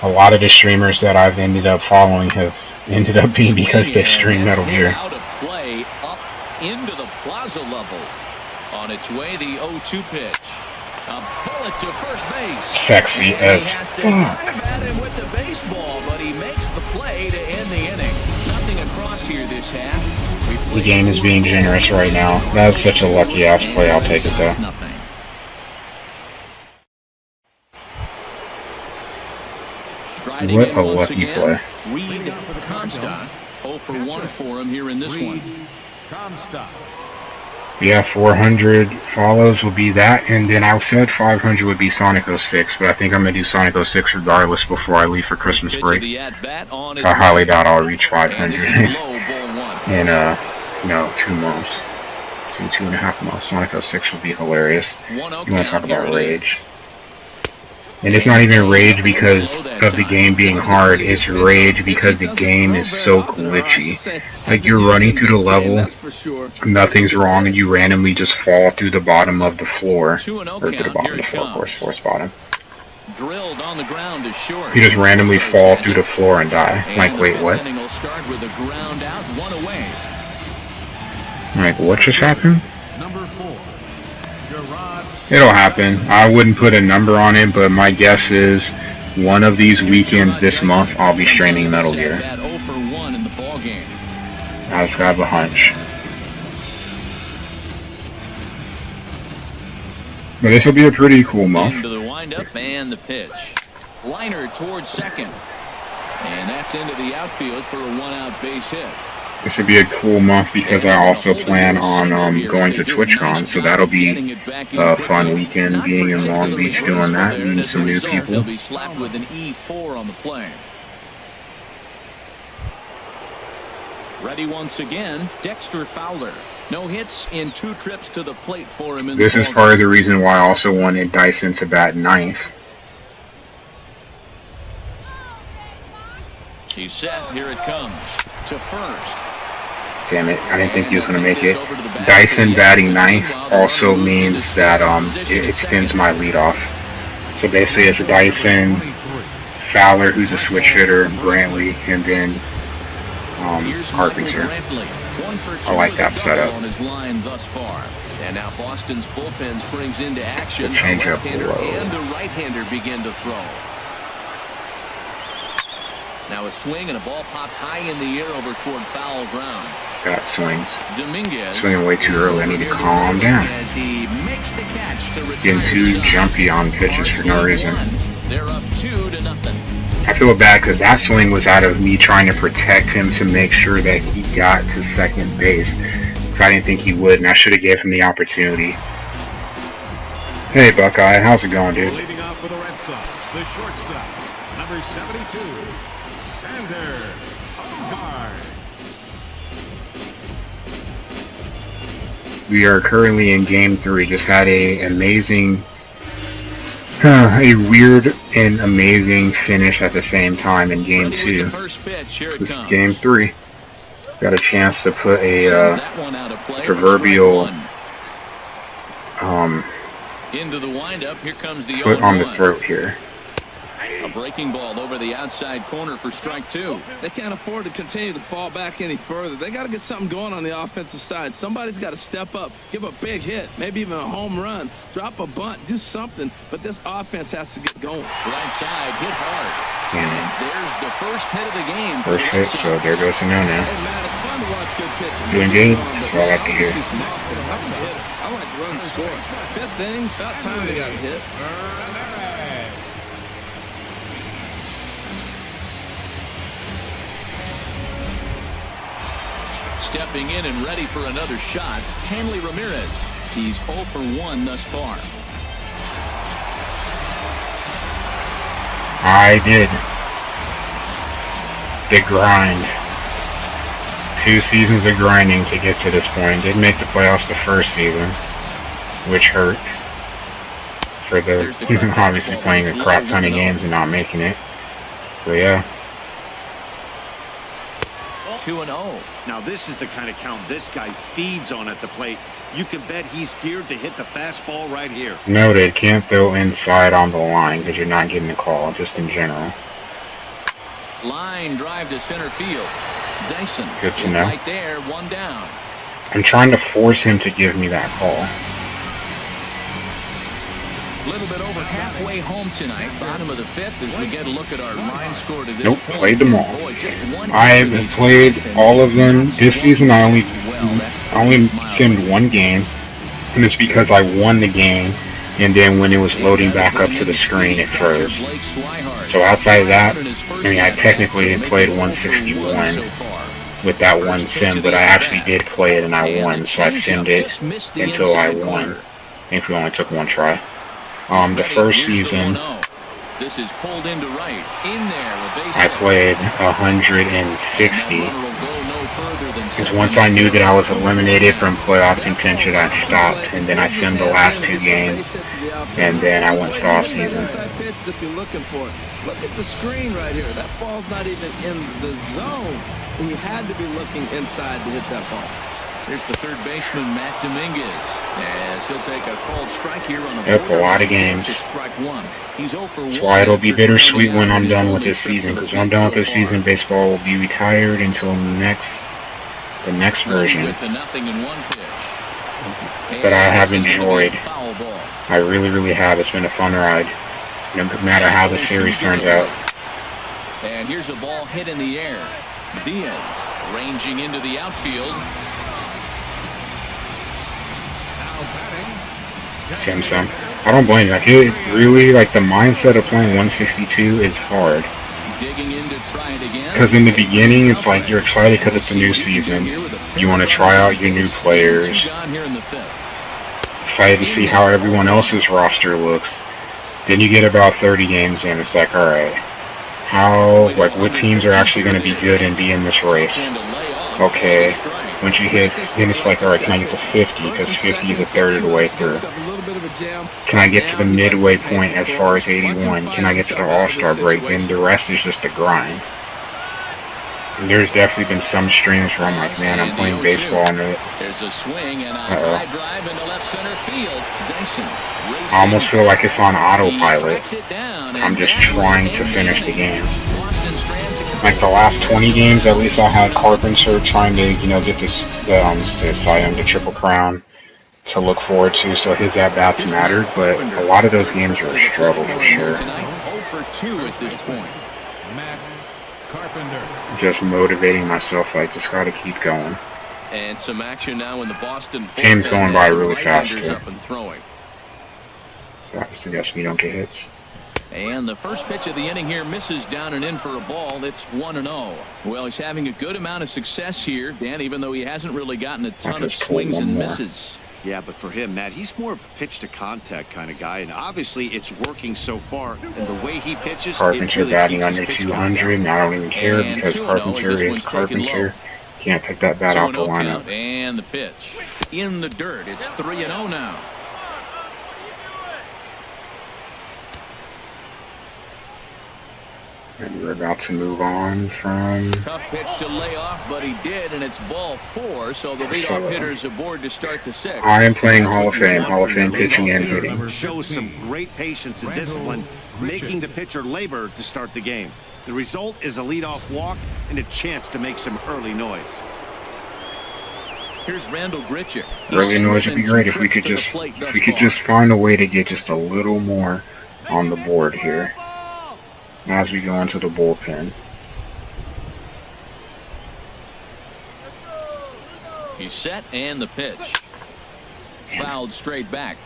A lot of the streamers that I've ended up following have ended up being because they stream Metal Gear. Out of play, up into the plaza level. On its way, the 0-2 pitch. A bullet to first base. Sexy as fuck. At him with the baseball, but he makes the play to end the inning. Nothing across here this half. The game is being generous right now. That is such a lucky ass play. I'll take it though. Nothing. What a lucky play. Reed Comstock, 0 for 1 for him here in this one. Yeah, 400 follows will be that, and then I said 500 would be Sonic 06, but I think I'm going to do Sonic 06 regardless before I leave for Christmas break. I highly doubt I'll reach 500 in, 2 months. 2.5 months. Sonic 06 will be hilarious. You want to talk about rage. And it's not even rage because of the game being hard, it's rage because the game is so glitchy. Like, you're running through the level, nothing's wrong, and you randomly just fall through the bottom of the floor. Or to the bottom of the floor, of course, floor's bottom. Drilled on the ground is short. You just randomly fall through the floor and die. Like, wait, what? Like, what just happened? It'll happen. I wouldn't put a number on it, but my guess is One of these weekends this month, I'll be streaming Metal Gear. I just have a hunch. But this will be a pretty cool month. Into the windup and the pitch. Liner towards second. And that's into the outfield for a one-out base hit. This would be a cool month because I also plan on going to TwitchCon, so that'll be a fun weekend being in Long Beach doing that, meeting some new people. They'll be slapped with an E4 on the plane. Ready once again, Dexter Fowler. No hits in 2 trips to the plate for him. This is part of the reason why I also wanted Dyson to bat 9th. He's set. Here it comes. To first. Damn it, I didn't think he was going to make it. Dyson batting 9th also means that it extends my leadoff. So basically it's Dyson, Fowler, who's a switch hitter, Brantley, and then Carpenter. I like that setup. On his line thus far. And now Boston's bullpen springs into action. The changeup a left-hander and a right-hander begin to throw. Now a swing and a ball popped high in the air over toward foul ground. Got swings. Dominguez swinging way too early. I need to calm down. As he makes the catch to Getting too jumpy on pitches for no reason. They're up 2-0. I feel bad because that swing was out of me trying to protect him to make sure that he got to second base. Because I didn't think he would, and I should have gave him the opportunity. Hey Buckeye, how's it going, dude? Leading off for the Red Sox, the shortstop, number 72, Sander Bogart. We are currently in Game 3. Just had a weird and amazing finish at the same time in Game 2. This is Game 3. Got a chance to put a proverbial into the windup. Here comes the foot on the throat here. A breaking ball over the outside corner for strike 2. They can't afford to continue to fall back any further. They got to get something going on the offensive side. Somebody's got to step up, give a big hit, maybe even a home run, drop a bunt, do something. But this offense has to get going. Right side, hit hard. And there's the first hit of the game. First hit, so there goes a no-no. Hey, man, it's fun to watch good pitching. Doing good? That's what I like to hear. I like run score. 5th inning, about time they got a hit. Stepping in and ready for another shot, Hanley Ramirez. He's 0 for 1 thus far. I did. The grind. 2 seasons of grinding to get to this point. Did make the playoffs the first season, which hurt for the obviously playing a crap ton of games and not making it. So yeah. 2-0. Now this is the kind of count this guy feeds on at the plate. You can bet he's geared to hit the fastball right here. Noted, can't throw inside on the line because you're not getting a call, just in general. Line drive to center field. Dyson. Good to know. Right there, 1 down. I'm trying to force him to give me that call. A little bit over halfway home tonight. Bottom of the 5th as we get a look at our line score to this Nope, point. played them all. Boy, I've played all of them. This season I only simmed 1 game, and it's because I won the game, and then when it was loading back up to the screen it froze. So outside of that, I mean I technically played 161 with that 1 sim, but I actually did play it and I won, so I simmed it until I won, if we only took 1 try. The first season, this is pulled into right. In there, I played 160. Because once I knew that I was eliminated from playoff contention, I stopped, and then I simmed the last 2 games, and then I went to off season. If you're looking for it, look at the screen right here. That ball's not even in the zone. He had to be looking inside to hit that ball. Here's the third baseman, Matt Dominguez, as he'll take a called strike here on the a lot of games. Strike 1. He's 0 for 1. That's why it'll be bittersweet when I'm done with this season, because when I'm done with this season, baseball will be retired until the next version. With the 0-1 pitch. But I have enjoyed. I really, really have. It's been a fun ride. No matter how the series turns out. And here's a ball hit in the air. Diaz ranging into the outfield. Simpson. I don't blame you. Like, it really, like, the mindset of playing 162 is hard. Digging in to try it again. Because in the beginning, it's like you're excited because it's a new season. You want to try out your new players. Excited to see how everyone else's roster looks. Then you get about 30 games in. It's like, alright, what teams are actually going to be good and be in this race? Okay. Once you hit, then it's like, alright, can I get to 50? Because 50 is a third of the way through. Can I get to the midway point as far as 81? Can I get to the All-Star break? Then the rest is just a grind. And there's definitely been some streams where I'm like, man, I'm playing baseball and there's a swing and a high drive into left center field. Dyson. I almost feel like it's on autopilot. I'm just trying to finish the game. Like the last 20 games, at least I had Carpenter trying to, get the Triple Crown to look forward to, so his at-bats mattered, but a lot of those games were a struggle for sure. 0 for 2 at this point. Matt Carpenter. Just motivating myself, I just gotta keep going. And some action now in the Boston. Game's going by really fast, Right-handers too. up and throwing. That suggests we don't get hits. And the first pitch of the inning here misses down and in for a ball. It's 1-0. Well, he's having a good amount of success here, Dan, even though he hasn't really gotten a ton of swings and misses. Yeah, but for him, Matt, he's more of a pitch-to-contact kind of guy, and obviously it's working so far. And the way he pitches, Carpenter really batting under 200, and I don't even care and because 2-0 Carpenter as this is one's taken Carpenter. Can't take that bat off the 0-0 lineup. count, and the pitch in the dirt. It's 3-0 now. And we're about to move on from... Tough pitch to lay off, but he did, and it's ball 4, so the leadoff hitter's aboard to start the 6th. I am playing Hall of Fame pitching and hitting. Shows some great patience and discipline, making the pitcher labor to start the game. The result is a leadoff walk and a chance to make some early noise. Here's Randall Grichuk. Early noise would be great if we could just find a way to get just a little more on the board here as we go into the bullpen. He's set, and the pitch fouled straight back.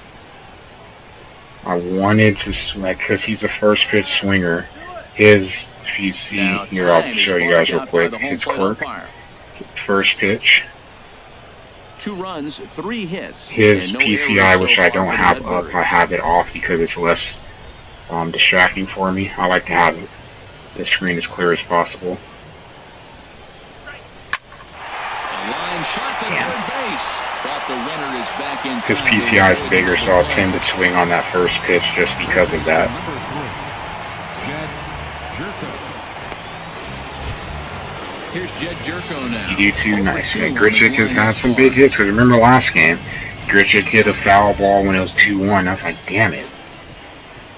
I wanted to swing because he's a first pitch swinger. If you see here, I'll show you guys real quick. His quirk, first pitch. 2 runs, 3 hits. His PCI, which I don't have up, I have it off because it's less distracting for me. I like to have the screen as clear as possible. A line shot to third base. But the runner is back in. His PCI is bigger, so I'll tend to swing on that first pitch just because of that. Here's Jed Jerko now. You do too, nice. Yeah, Grichuk has had some big hits, because remember last game, Grichuk hit a foul ball when it was 2-1. I was like, damn it.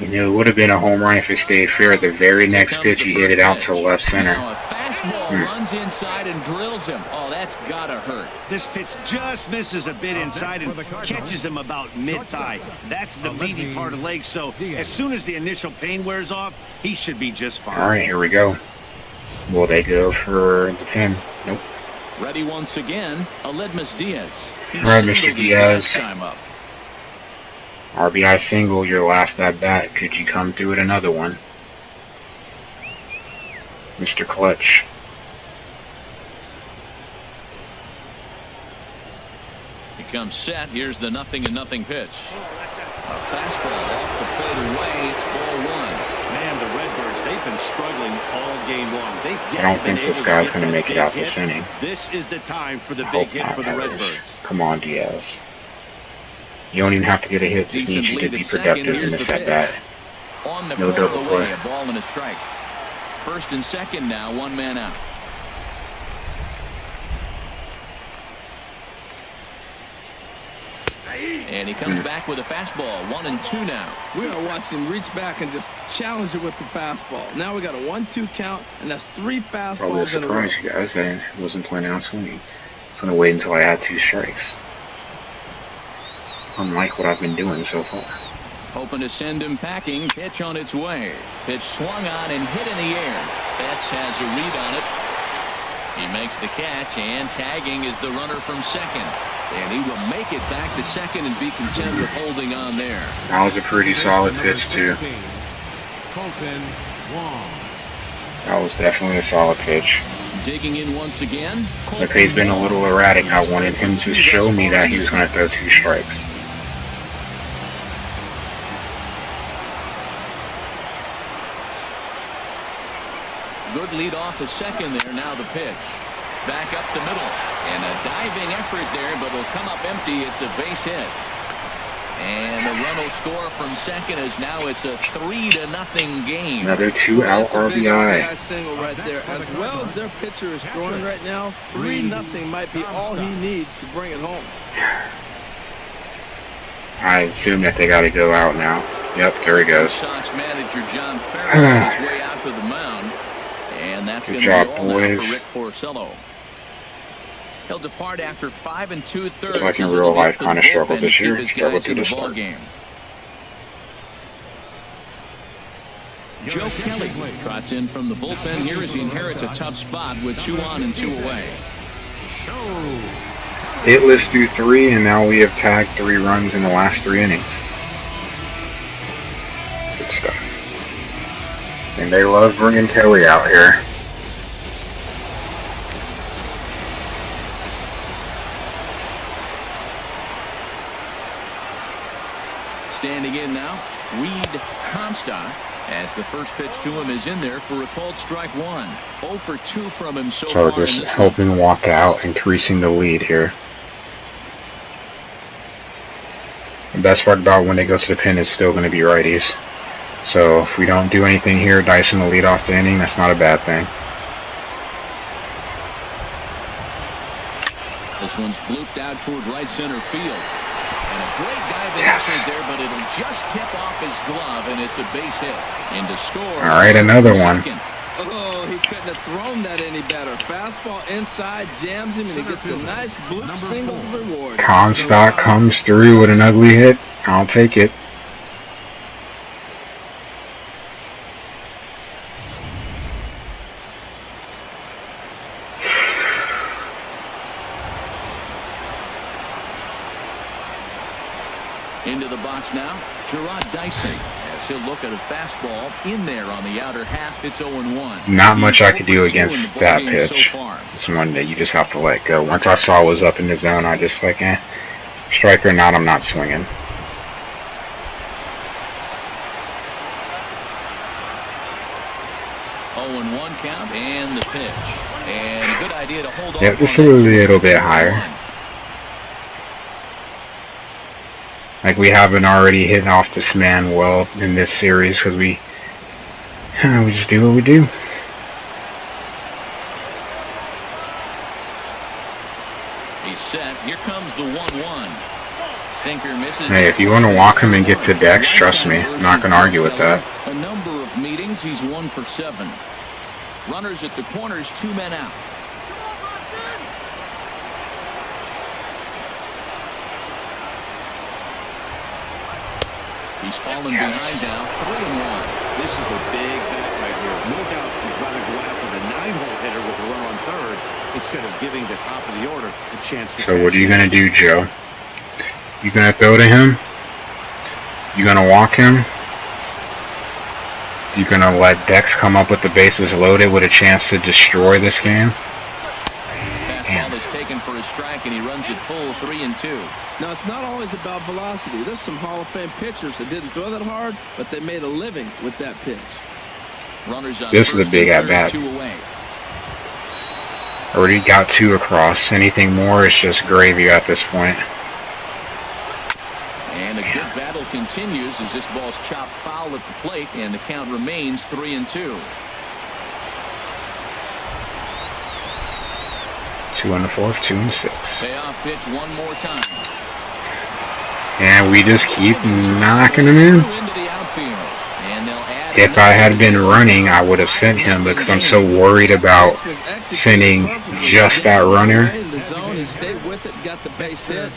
It would have been a home run if it stayed fair. The very next pitch, he hit it out to left center. Now a fastball runs inside and drills him. Oh, that's gotta hurt. This pitch just misses a bit inside and catches him about mid-thigh. That's the meaty part of the leg, so as soon as the initial pain wears off, he should be just fine. All right, here we go. Will they go for the pin? Nope. Ready once again, Aledmus Diaz. All right, Mr. Diaz. Time up. RBI single, your last at bat. Could you come through with another one? Mr. Clutch. He comes set. Here's the 0-0 pitch. A fastball off the plate away. It's ball 1. Man, the Redbirds, they've been struggling all game long. I don't think this guy's going to make it out this inning. This is the time for the I big hope hit not, for the Harris. Redbirds. Come on, Diaz. You don't even have to get a hit. Just need you to be productive in this at bat. On the No corner double away, play. a ball and a strike. First and second now, 1 man out. And he comes back with a fastball. 1-2 now. We are watching him reach back and just challenge it with the fastball. Now we got a 1-2 count, and that's 3 fastballs Probably a in a row. surprise, you guys. I wasn't planning on swinging. I was going to wait until I had 2 strikes. Unlike what I've been doing so far. hoping to send him packing. Pitch on its way. Pitch swung on and hit in the air. Betts has a read on it. He makes the catch, and tagging is the runner from second. And he will make it back to second and be content with holding on there. That was a pretty solid pitch, too. Colton Wong. That was definitely a solid pitch. Digging in once again. If he's been a little erratic, I wanted him to show me that he was going to throw 2 strikes. Good lead off a second there. Now the pitch. Back up the middle. And a diving effort there, but will come up empty. It's a base hit. And the run will score from second as now it's a 3-0 game. Another 2-out RBI. Single right there. As well as their pitcher is throwing right now, 3-0 might be all he needs to bring it home. I assume that they got to go out now. Yep, there he goes. Sox manager John Farrell on his way out to the mound. And that's going to be all now for Rick Porcello. He'll depart after 5 2/3. Looks like in real life kind of struggled this year. Struggled to the start. Joe Kelly trots in from the bullpen here as he inherits a tough spot with 2 on and 2 away. Hitless through 3, and now we have tagged 3 runs in the last 3 innings. Good stuff. And they love bringing Kelly out here. Standing in now, Reed Comstock, as the first pitch to him is in there for a called strike 1. 0 for 2 from him so far. So just helping walk out, increasing the lead here. The best part about when they go to the pin is still going to be righties. So if we don't do anything here, Dyson will lead off the inning. That's not a bad thing. This one's blooped out toward right center field. And a great diving effort there, but it'll just tip off his glove, and it's a base hit. And to score. All right, another one. Oh, he couldn't have thrown that any better. Fastball inside, jams him, and he gets a nice bloop single reward. Comstock comes through with an ugly hit. I'll take it. Into the box now, Gerard Dyson, as he'll look at a fastball in there on the outer half. It's 0-1. Not much I could do against that pitch. It's one that you just have to let go. Once I saw it was up in the zone, I just like, strike or not, I'm not swinging. Count and the pitch. And good idea to hold on. Yeah, just a little bit higher. Like we haven't already hit off this man well in this series because we just do what we do. He's set. Here comes the 1-1. Sinker misses. Hey, if you want to walk him and get to Dex, trust me, I'm not going to argue with that. A number of meetings, he's 1 for 7. Runners at the corners, 2 men out. He's fallen behind now, 3-1. This is a big bat right here. No doubt he'd rather go after the 9-hole hitter with a run on third instead of giving the top of the order a chance to. So what are you going to do, Joe? You going to throw to him? You going to walk him? You going to let Dex come up with the bases loaded with a chance to destroy this game? Fastball is taken for a strike, and he runs it full 3-2. Now, it's not always about velocity. There's some Hall of Fame pitchers that didn't throw that hard, but they made a living with that pitch. Runners on This is a big at-bat. 2 away. Already got 2 across. Anything more is just gravy at this point. And the good battle continues as this ball's chopped foul at the plate, and the count remains 3-2. 2 on the 4th, 2 and 6. Payoff pitch one more time. And we just keep knocking him in. Into the outfield. And they'll add If I had been running, I would have sent him because I'm so worried about sending just that runner.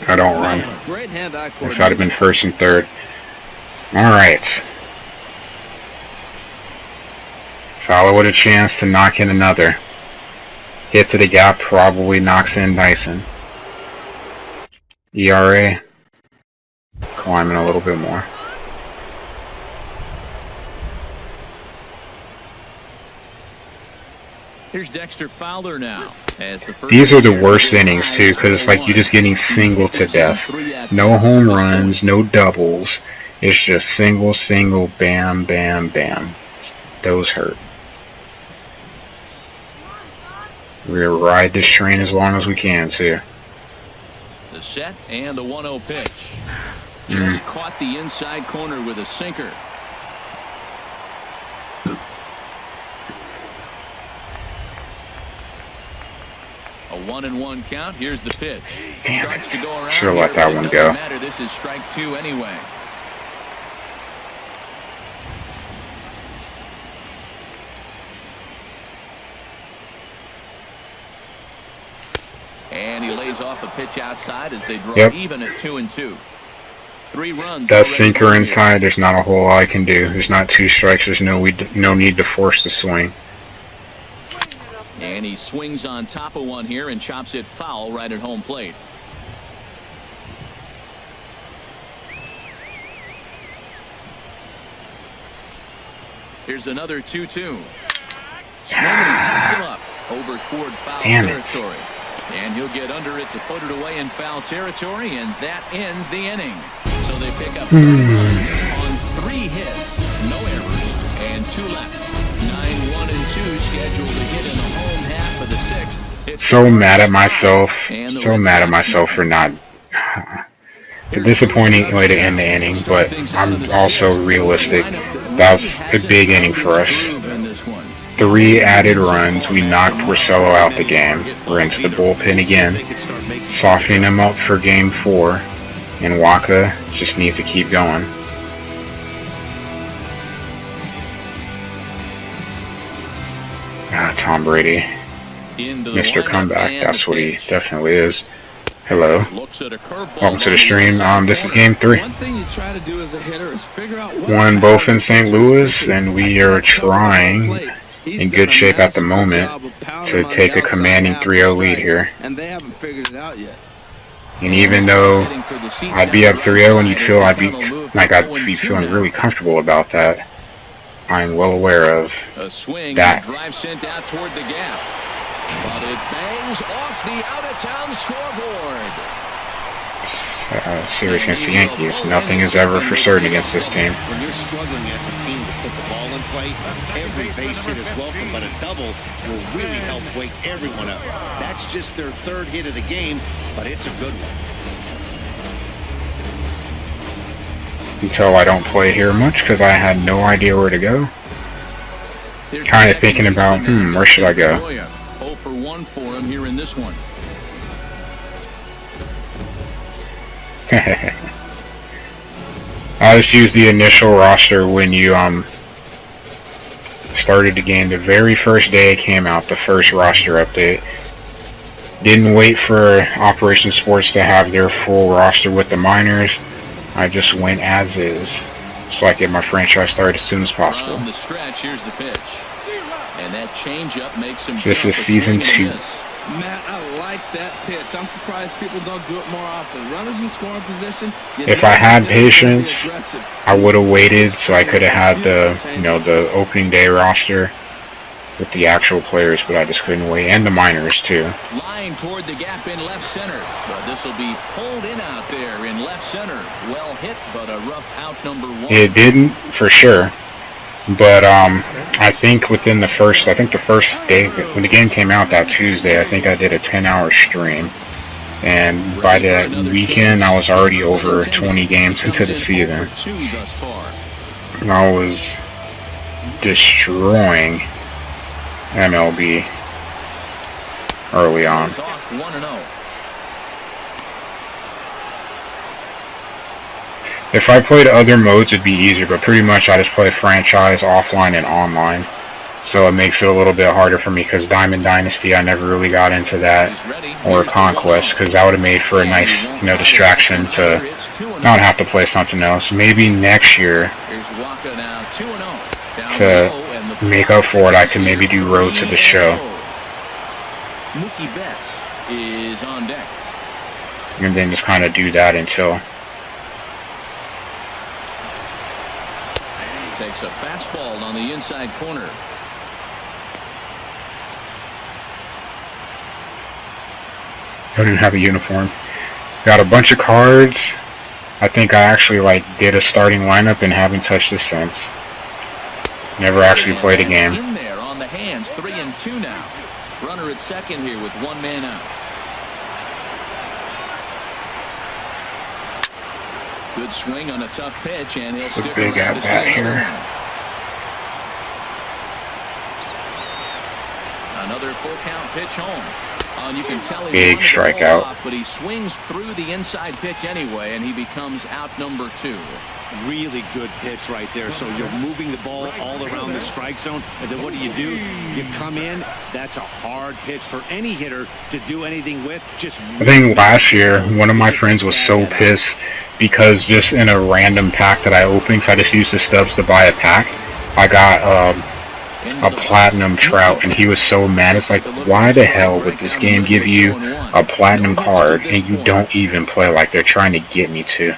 I don't run. Great hand-eye If I'd have been 1st and 3rd. Alright. Fowler with a chance to knock in another. Hit to the gap, probably knocks in Dyson. ERA climbing a little bit more. Here's Dexter Fowler now. As the first These are the worst innings too, because it's like you're just getting single to death. No home runs, no doubles. It's just single, single, bam, bam, bam. Those hurt. We'll ride this train as long as we can too. The set and the 1-0 pitch. Just caught the inside corner with a sinker. A 1-1 count. Here's the pitch. Damn Starts to go around. Should have let that one go. Matter. This is strike 2 anyway. And he lays off a pitch outside as they draw even at 2-2. 3 runs. That sinker inside, there's not a whole lot I can do. There's not 2 strikes. There's no need to force the swing. And he swings on top of one here and chops it foul right at home plate. Here's another 2-2. Swinging, he pops him up over toward foul territory. And he'll get under it to put it away in foul territory, and that ends the inning. So they pick up 30 runs on 3 hits, no errors, and 2 left. 9-1-2 scheduled to hit in the home half of the 6th. So mad at myself. So mad at myself for not. A disappointing way to end the inning, but I'm also realistic. That was a big inning for us. 3 added runs. We knocked Porcello out the game. We're into the bullpen again, softening him up for game 4, and Waka just needs to keep going. Tom Brady, Mr. Comeback, that's what he definitely is. Hello. Welcome to the stream. This is game 3. Won both in St. Louis, and we are trying, in good shape at the moment, to take a commanding 3-0 lead here. And even though I'd be up 3-0 and you'd feel I'd be feeling really comfortable about that, I'm well aware of that. Drive sent out toward the gap. But it bangs off the out-of-town scoreboard. Series against the Yankees. Nothing is ever for certain against this team. When you're struggling as a team to put the ball in play, every base hit is welcome, but a double will really help wake everyone up. That's just their 3rd hit of the game, but it's a good one. Until I don't play here much because I had no idea where to go. Kind of thinking about, where should I go? 0 for 1 for him here in this one. I just used the initial roster when you started the game. The very first day it came out, the first roster update. Didn't wait for Operation Sports to have their full roster with the minors. I just went as is, so I get my franchise started as soon as possible. From the stretch, here's the pitch, and that changeup makes him. So this is season 2. Matt, I like that pitch. I'm surprised people don't do it more often. Runners in scoring position. If I had patience, I would have waited so I could have had the, the opening day roster with the actual players, but I just couldn't wait, and the minors too. Line toward the gap in left center, but this will be pulled in out there in left center. Well hit, but a rough out number 1. It didn't for sure, but I think within the first day when the game came out that Tuesday, I think I did a 10-hour stream, and by that weekend I was already over 20 games into the season, and I was destroying MLB early on. If I played other modes, it'd be easier, but pretty much I just play franchise, offline, and online. So it makes it a little bit harder for me because Diamond Dynasty, I never really got into that, or Conquest, because that would have made for a nice, distraction to not have to play something else. Maybe next year, to make up for it, I can maybe do Road to the Show. Mookie Betts is on deck. And then just kind of do that until... Takes a fastball on the inside corner. I didn't have a uniform. Got a bunch of cards. I think I actually did a starting lineup and haven't touched this since. Never actually played a game. In there on the hands, 3-2 now. Runner at second here with one man out. Good swing on a tough pitch, and he'll stick big around at to bat see here. Another full count pitch home. And you can tell he Big wanted to hold strikeout. off, but he swings through the inside pitch anyway, and he becomes out number 2. Really good pitch right there. So you're moving the ball all around the strike zone, and then what do? You come in. That's a hard pitch for any hitter to do anything with. Just I think last year, one of my friends was so pissed because just in a random pack that I opened, because I just used the stubs to buy a pack, I got a platinum Trout, and he was so mad. It's like, why the hell would this game give you a platinum card and you don't even play like they're trying to get me to?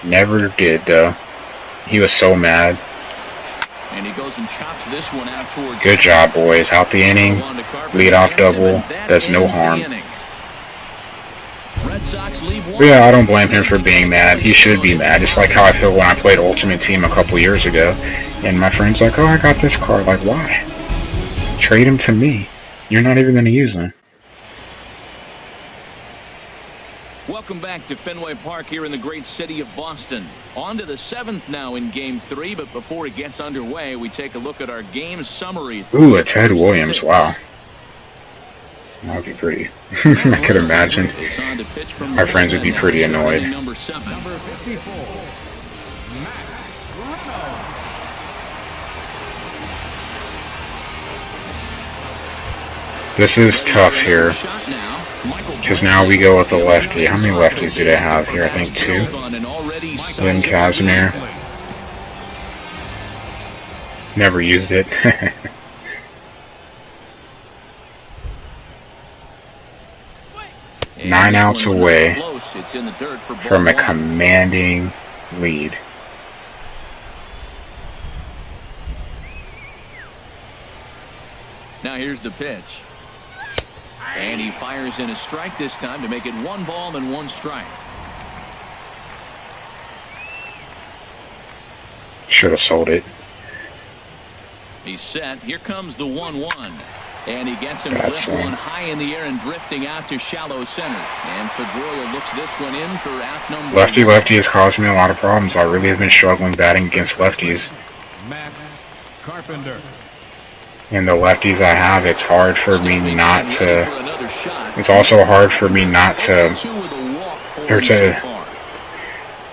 Never did, though. He was so mad. And he goes and chops this one out towards. Good job, boys. Out the inning. Leadoff double. Does no harm. Red Sox leave one. Yeah, I don't blame him for being mad. He should be mad. It's like how I feel when I played Ultimate Team a couple years ago. And my friend's like, oh, I got this card. Like, why? Trade him to me. You're not even going to use him. Welcome back to Fenway Park here in the great city of Boston. On to the 7th now in Game 3, but before it gets underway, we take a look at our game summary. Ooh, a Ted Williams. Wow. That would be pretty. I could imagine. Our friends would be pretty annoyed. Number 7. Number 54, Matt Reynolds. This is tough here. Because now we go with the lefty. How many lefties do they have here? I think 2. Then Casimir. Never used it. 9 outs away from a commanding lead. Now here's the pitch. And he fires in a strike this time to make it 1 ball and 1 strike. Should have sold it. He's set. Here comes the 1-1. And he gets him Bad lift swing. one high in the air and drifting out to shallow center. And Pedroia looks this one in for out number Lefty 1. has caused me a lot of problems. I really have been struggling batting against lefties. Matt Carpenter. And the lefties I have, it's hard for me not to... It's also hard for me not to... Or to...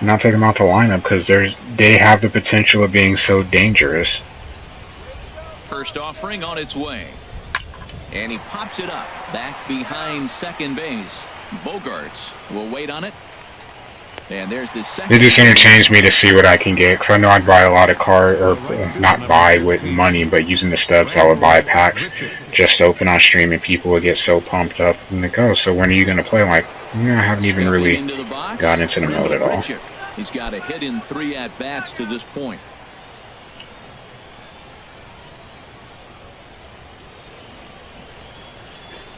Not take them out the lineup because they have the potential of being so dangerous. First offering on its way. And he pops it up back behind second base. Bogarts will wait on it. And there's the second. It just entertains me to see what I can get because I know I'd buy a lot of cards, or not buy with money, but using the stubs I would buy packs just to open on stream and people would get so pumped up and they go, so when are you going to play? Like, I haven't even really got into the mode at all. He's got a hit in 3 at-bats to this point.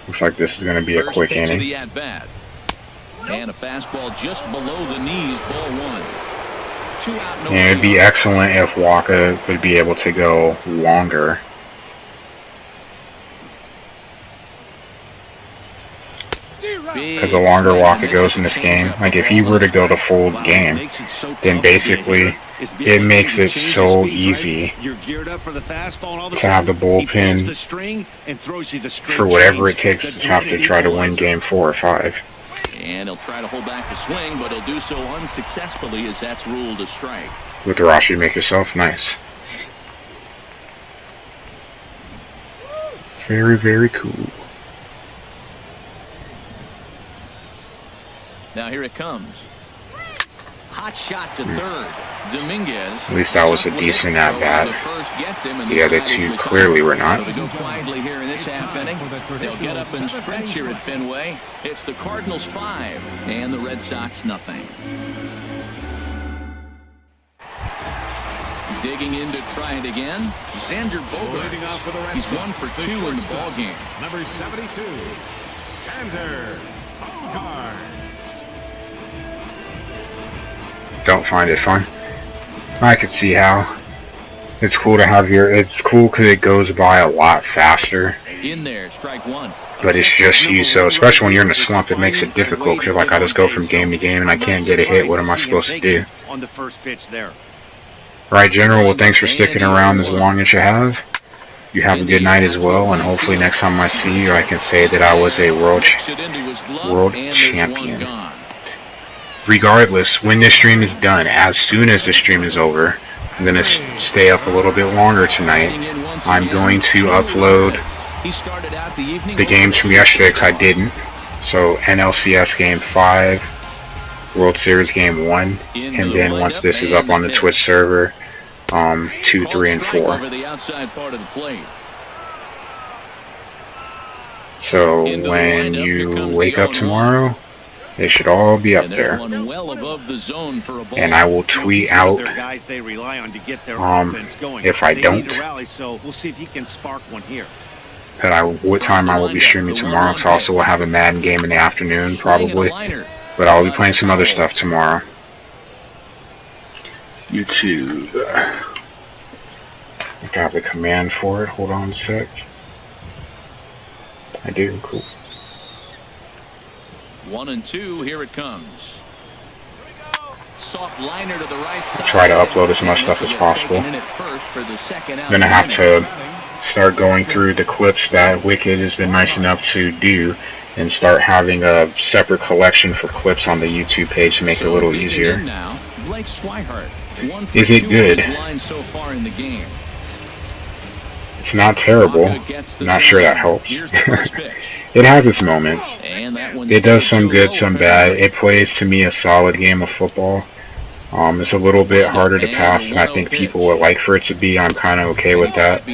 Looks like this is going to be a quick inning. The at-bat. And a fastball just below the knees, ball 1. 2 out, no. And it'd be excellent if Waka would be able to go longer. Because the longer Waka goes in this game, like if he were to go the full game, then basically it makes it so easy to have the bullpen for whatever it takes to have to try to win game 4 or 5. And he'll try to hold back the swing, but he'll do so unsuccessfully as that's ruled a strike. With the Rashi, make yourself nice. Very, very cool. Now here it comes. Hot shot to third. Dominguez. At least that was a decent at bat. The other two clearly were not. So they go quietly here in this half inning. They'll get up and stretch here at Fenway. It's the Cardinals 5 and the Red Sox nothing. Digging in to try it again. Xander Bogaerts. He's 1 for 2 in the ball game. Number 72, Xander Bogaerts. Don't find it fun. I could see how. It's cool to have it's cool because it goes by a lot faster. In there, strike one. But it's just you, so especially when you're in a slump, it makes it difficult because like I just go from game to game and I can't get a hit. What am I supposed to do? On the first pitch there. Right, General. Well, thanks for sticking around as long as you have. You have a good night as well, and hopefully next time I see you, I can say that I was a world champion. Regardless, when this stream is done, as soon as the stream is over, I'm going to stay up a little bit longer tonight. I'm going to upload the games from yesterday because I didn't. So NLCS Game 5, World Series Game 1, and then once this is up on the Twitch server, 2, 3, and 4. So when you wake up tomorrow, they should all be up there. And I will tweet out if I don't what time I will be streaming tomorrow. Because I also will have a Madden game in the afternoon probably. But I'll be playing some other stuff tomorrow. YouTube. I got the command for it. Hold on a sec. I do. Cool. 1 and 2, here it comes. Soft liner to the right side. Try to upload as much stuff as possible. I'm gonna have to start going through the clips that Wicked has been nice enough to do and start having a separate collection for clips on the YouTube page to make it a little easier. Is it good? It's not terrible. I'm not sure that helps. It has its moments. It does some good, some bad. It plays to me a solid game of football. It's a little bit harder to pass than I think people would like for it to be. I'm kind of okay with that.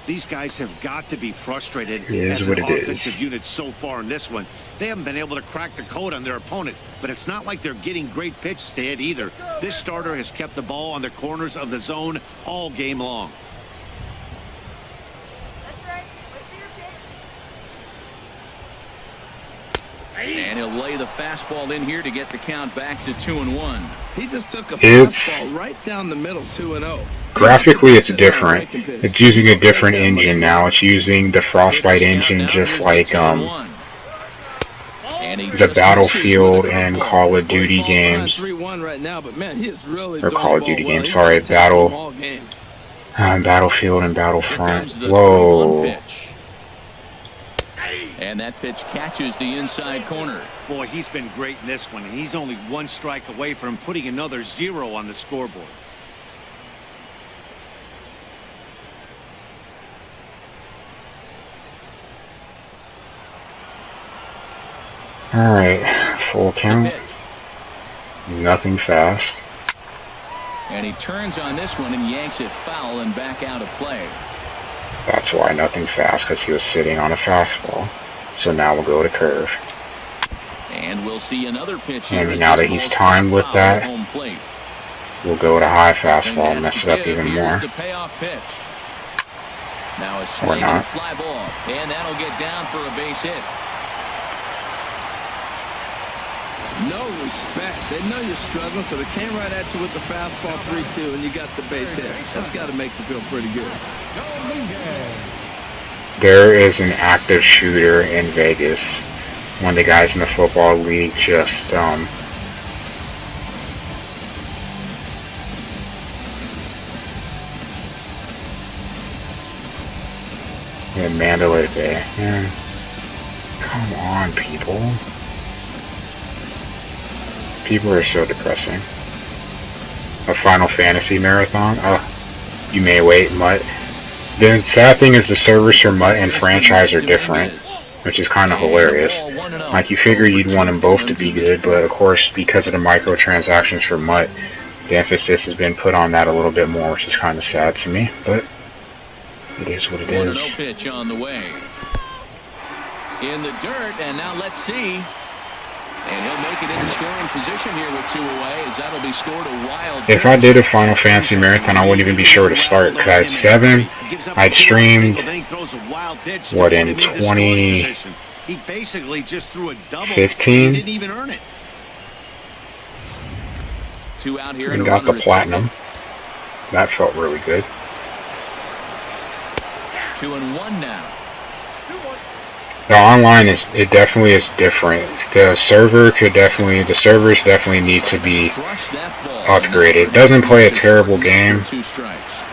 These guys have got to be frustrated. It is what it is. Offensive unit so far in this one. They haven't been able to crack the code on their opponent, but it's not like they're getting great pitches to hit either. This starter has kept the ball on the corners of the zone all game long. And he'll lay the fastball in here to get the count back to 2-1. He just took a fastball right down the middle, 2-0. Graphically, it's different. It's using a different engine now. It's using the Frostbite engine, just like the Battlefield and Call of Duty games. Or Call of Duty games. Sorry, Battlefield and Battlefront. Whoa. And that pitch catches the inside corner. Boy, he's been great in this one, and he's only 1 strike away from putting another 0 on the scoreboard. Alright, full count. Nothing fast. And he turns on this one and yanks it foul and back out of play. That's why nothing fast, because he was sitting on a fastball. So now we'll go to curve. And we'll see another pitch. And now that he's timed with that, we'll go to high fastball and mess it up even more. Now a or not. Fly ball, and that'll get down for a base hit. No respect. They know you're struggling, so they came right at you with the fastball 3-2, and you got the base hit. That's got to make you feel pretty good. There is an active shooter in Vegas. One of the guys in the football league just in Mandalay Bay. Man, come on, people. People are so depressing. A Final Fantasy marathon? Oh, you may wait, Mutt. The sad thing is the servers for Mutt and Franchise are different, which is kind of hilarious. Like, you figure you'd want them both to be good, but of course, because of the microtransactions for Mutt, the emphasis has been put on that a little bit more, which is kind of sad to me, but it is what it is. 1-0 pitch on the way. In the dirt, and now let's see. And he'll make it into scoring position here with 2 away, as that'll be scored a wild. If I did a Final Fantasy marathon, I wouldn't even be sure to start, because I had 7. I'd streamed, what, in 20... He basically just threw a double. 15? He didn't even earn it. 2 out here And got the platinum. That felt really good. 2-1 now. The online it definitely is different. The servers definitely need to be upgraded. It doesn't play a terrible game,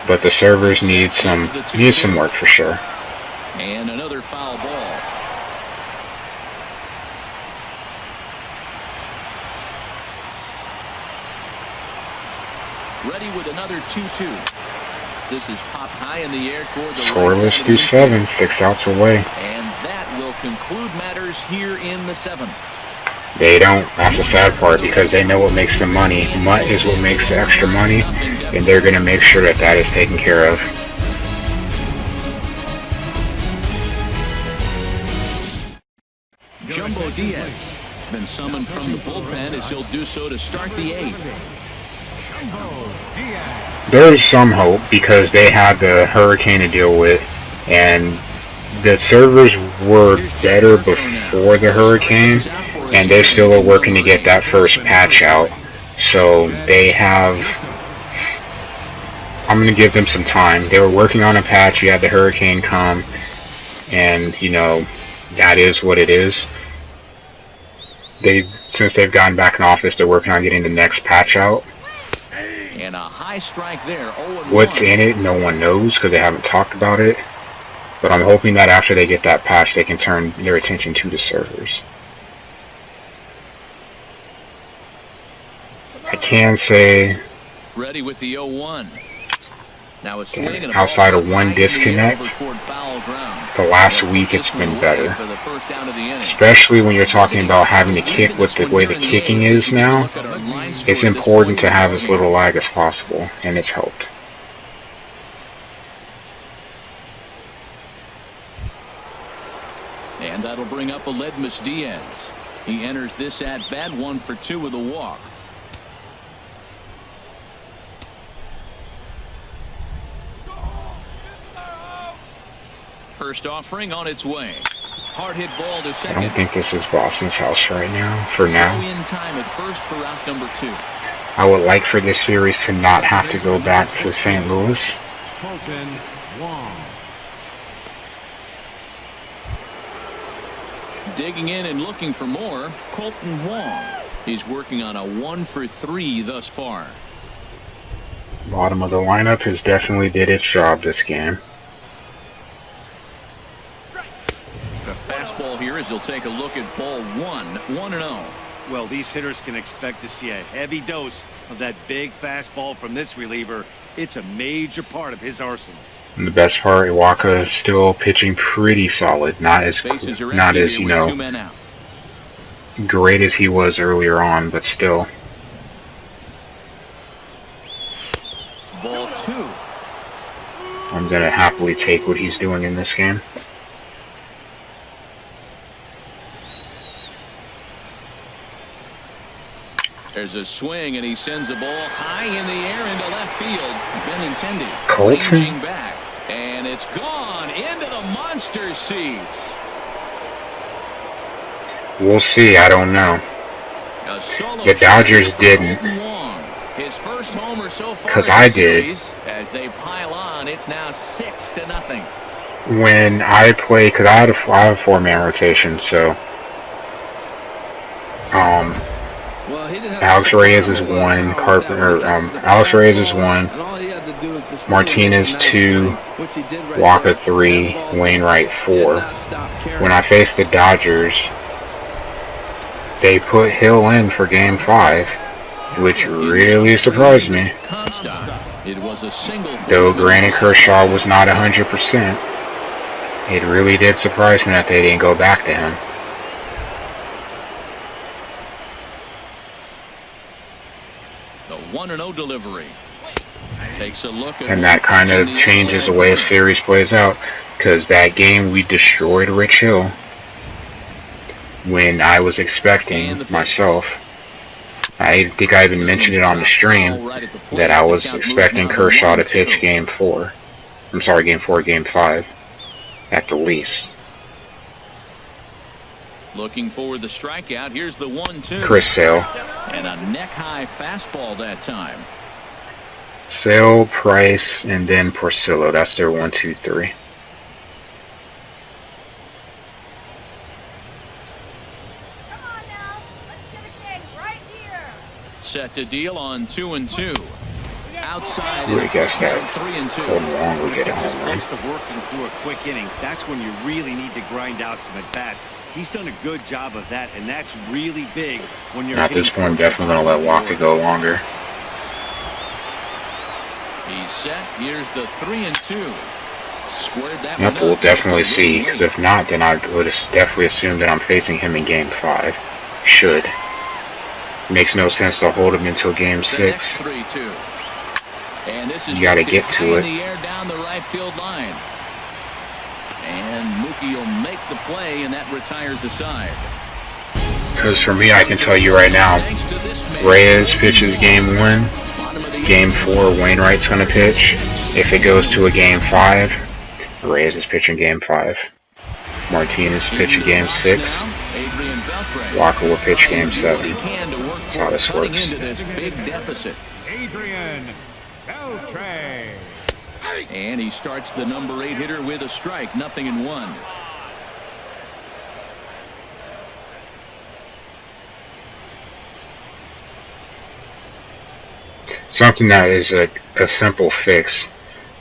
but the servers need some work for sure. And another foul ball. Ready with another 2-2. This is popped high in the air toward the scoreless through 7, 6 outs away. And that will conclude matters here in the 7th. They don't. That's the sad part, because they know what makes them money. Mutt is what makes the extra money, and they're going to make sure that that is taken care of. Jumbo Diaz has been summoned from the bullpen, as he'll do so to start the 8th. There's some hope, because they had the hurricane to deal with, and the servers were better before the hurricane, and they still are working to get that first patch out. So they have... I'm going to give them some time. They were working on a patch, you had the hurricane come, and, you know, that is what it is. Since they've gotten back in office, they're working on getting the next patch out. And a high strike there. 0-1. What's in it, no one knows, because they haven't talked about it. But I'm hoping that after they get that patch, they can turn their attention to the servers. I can say, ready with the 0-1. Now a swing and a outside of ball one high in the air disconnect, over toward foul ground. the last week it's been better. For the first out of the inning. Especially when you're talking about having to kick with the way the kicking is now. It's important to have as little lag as possible, and it's helped. And that'll bring up Aledmys Diaz. He enters this at-bat 1 for 2 with a walk. First offering on its way. Hard hit ball to I second. don't think this is Boston's house right now, for now. In time at first for route number 2. I would like for this series to not have to go back to St. Louis. Colton Wong. Digging in and looking for more, Colton Wong. He's working on a 1 for 3 thus far. Bottom of the lineup has definitely did its job this game. The fastball here as he'll take a look at ball 1, 1-0. Well, these hitters can expect to see a heavy dose of that big fastball from this reliever. It's a major part of his arsenal. And the best part, Iwaka is still pitching pretty solid. Not as you know, great as he was earlier on, but still. Ball 2. I'm gonna happily take what he's doing in this game. There's a swing, and he sends the ball high in the air into left field. Benintendi Colton? ranging back, and it's gone into the monster seats. We'll see. I don't know. A solo The Dodgers shot for didn't. Colton Wong. His first homer so far 'Cause in I the did. series. As they pile on, it's now 6-0. When I play, because I have a 4-man rotation, so Well, he didn't have to Alex say Reyes is that. 1, Alex Reyes is 1, And all he had to do was just Martinez make a nice 2, swing, which he did right Waka there. 3, That ball Wainwright just 4. did not stop carrying. When I face the Dodgers, they put Hill in for Game 5, which really surprised me. Comstock. It was a single. Though granted Kershaw was not 100%, it really did surprise me that they didn't go back to him. The 1-0 delivery. Takes a look at, And that kind of changes the way a series plays out, because that game we destroyed Rich Hill when I was expecting myself. I think I even mentioned it on the stream that I was expecting Kershaw to pitch Game 4. I'm sorry, Game 4, Game 5 at the least. Looking for the strikeout. Here's the 1-2. Chris Sale. And a neck-high fastball that time. Sale, Price, and then Porcello. That's their 1, 2, 3. Set to deal on 2-2. Outside. Who would have guessed that? 3-2. Hold on, we'll get it Just home run. close to working through a quick inning. That's when you really need to grind out some at-bats. He's done a good job of that, and that's really big when you're At this hitting point, I'm definitely going to let Walker go longer. He's set. Here's the 3-2. Squared that Yep, one we'll up. definitely see. Because if not, then I would definitely assume that I'm facing him in Game 5. Should. Makes no sense to hold him until Game The 6. next 3-2. And this is You gotta lifted get high to in it. the air down the right field line. And Mookie will make the play, and that retires the side. Because for me, I can tell you right now, Thanks to this man. Reyes pitches Game 1. Game 4, Wainwright's going to pitch. If it goes to a Game 5, Reyes is pitching Game 5. Martinez pitching Game 6. Adrian Beltre. Walker will pitch Game 7. He can to work That's how this cutting works. into this big deficit. Adrian Beltre. And he starts the number 8 hitter with a strike, 0-1. Something that is a simple fix.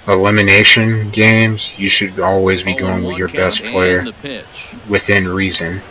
Elimination games, you should always be going with your best player within reason.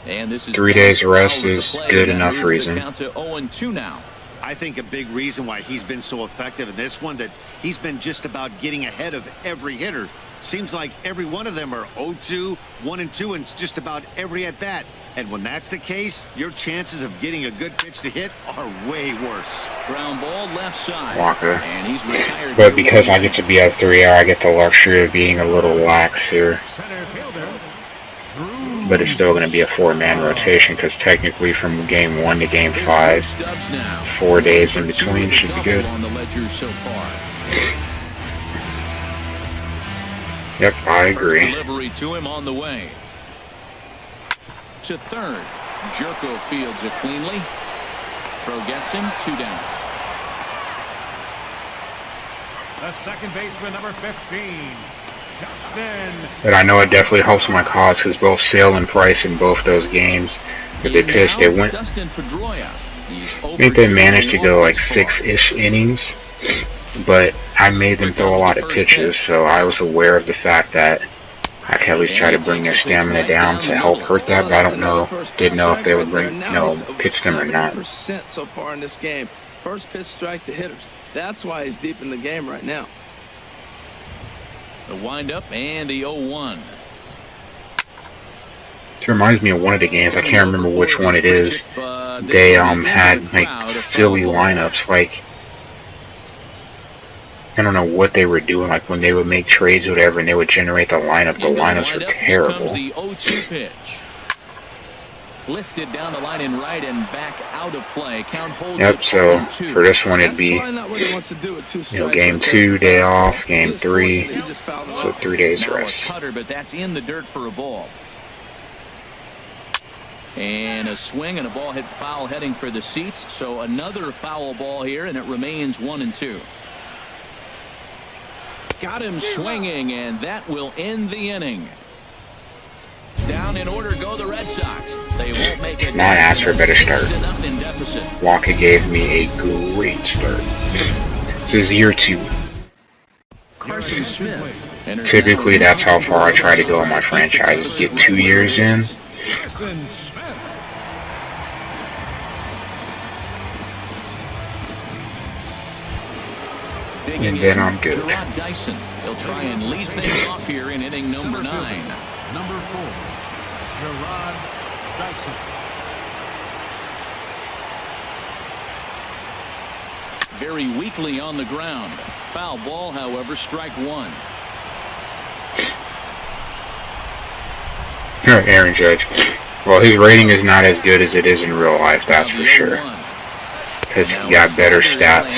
And this is 3 days rest foul to the is play. good That enough moves the reason. count to 0-2 now. I think a big reason why he's been so effective in this one, that he's been just about getting ahead of every hitter. Seems like every one of them are 0-2, 1-2, and it's just about every at-bat. And when that's the case, your chances of getting a good pitch to hit are way worse. Ground ball left side. Walker. And he's retired. But because I get to be at 3 hour, I get the luxury of being a little lax here. Center fielder. Drew. But it's still going to be a 4-man rotation because technically from Game 1 to Game 5, Stubbs now. 4 days in between should be good. On the ledger so far. Yep, I agree. Delivery to him on the way. To third. Jerko fields it cleanly. Throw gets him. 2 down. The second baseman, number 15. Justin. But I know it definitely helps my cause because both Sale and Price in both those games that they pitched, they went. Dustin Pedroia. I think they managed to go like 6-ish innings, but I made them throw a lot of pitches, so I was aware of the fact that I could at least try to bring their stamina down to help hurt that, but I don't know, didn't know if they would bring, pitch them or not. 70% so far in this game. First pitch strike to hitters. That's why he's deep in the game right now. The windup and the 0-1. It reminds me of one of the games, I can't remember which one it is. They had like silly lineups, like I don't know what they were doing, like when they would make trades or whatever and they would generate the lineup. The lineups were terrible. The 0-2 pitch. Lifted down the line in right and back out of play. Count holds Yep, it so 0-2. for this one it'd be, Probably not what he wants to do with 2 strikes. Game 2, day off, Game 3, so 3 days Now a rest. cutter, but that's in the dirt for a ball. And a swing and a ball hit foul heading for the seats. So another foul ball here, and it remains 1-2. Got him swinging, and that will end the inning. Down in order go the Red Sox. They won't make it. Now I asked for a better start. 6-0 deficit. Walker gave me a great start. This is year 2. Carson Smith. Typically that's how far I try to go in my franchises. Get 2 years in, Carson Smith. Digging and then in, I'm good. Gerard Dyson. He'll try and lead things off here in inning number 9. Number 4, Gerard Dyson. Very weakly on the ground. Foul ball, however, strike 1. Aaron Judge. Well, his rating is not as good as it is in real life, that's for sure. Because he got better stats,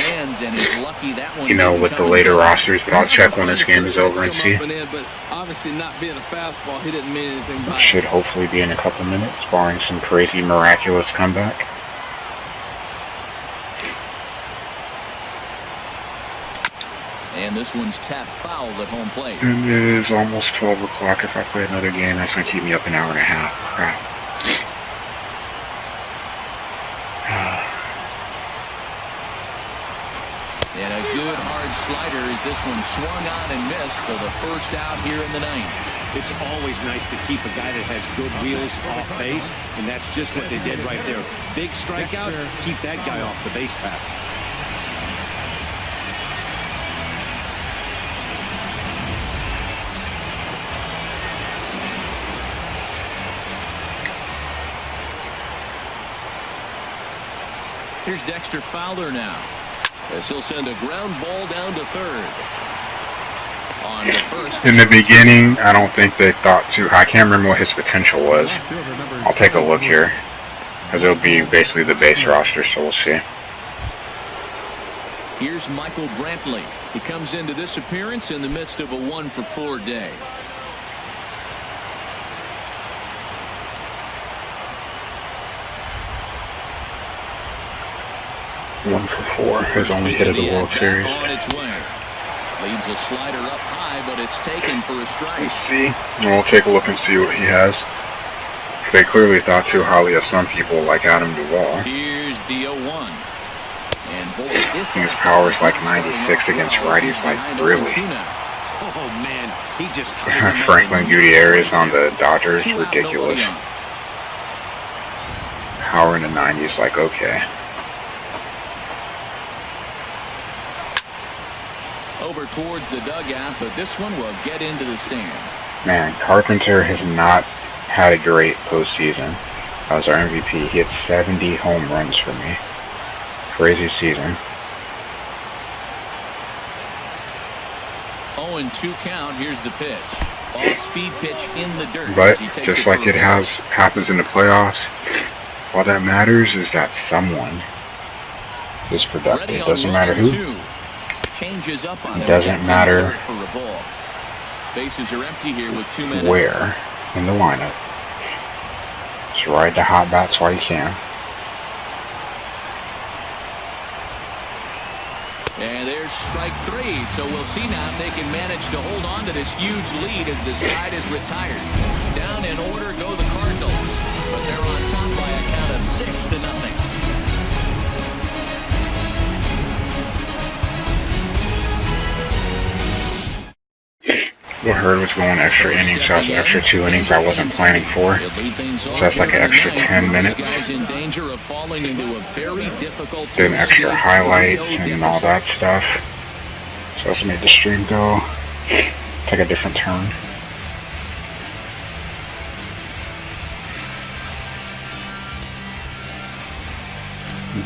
you know, with the later rosters. But I'll check when this game is over and see. But obviously not being a fastball, he didn't mean anything by it. Should hopefully be in a couple minutes, barring some crazy miraculous comeback. And this one's tapped foul at home plate. And it is almost 12 o'clock. If I play another game, that's going to keep me up an hour and a half. Crap. And a good hard slider as this one swung on and missed for the first out here in the 9th. It's always nice to keep a guy that has good wheels off base, and that's just what they did right there. Big strikeout, keep that guy off the base path. Here's Dexter Fowler now, as he'll send a ground ball down to third. On to first. In the beginning, I don't think they thought too high. I can't remember what his potential was. I'll take a look here, because it'll be basically the base roster, so we'll see. Here's Michael Brantley. He comes into this appearance in the midst of a 1-for-4 day. One for 4. Has only hit at the World Series. On its way. Leaves a slider up high, but it's taken for a strike. Let's see. We'll take a look and see what he has. They clearly thought too highly of some people, like Adam Duvall. Here's the 0-1. And boy, this His power is like 96 against righties, like really. Oh man, he just Franklin Gutierrez on the Dodgers, ridiculous. Power in the 90s, like okay. Over towards the dugout, but this one will get into the stands. Man, Carpenter has not had a great postseason. That was our MVP. He hit 70 home runs for me. Crazy season. 0-2 count. Here's the pitch. Off-speed pitch in the dirt. But just like it happens in the playoffs, all that matters is that someone is productive. It doesn't matter who. Changes up on it doesn't matter bases are empty here with 2 minutes. Where in the lineup. Just ride the hot bats while you can. And there's strike 3. So we'll see now if they can manage to hold on to this huge lead as the side is retired. Down in order go the Cardinals, but they're on top by a count of 6-0. What Hurd was going extra innings, so that's extra 2 innings I wasn't planning for. So that's like an extra 10 minutes. Then extra highlights and all that stuff. So let's make the stream go. Take a different turn.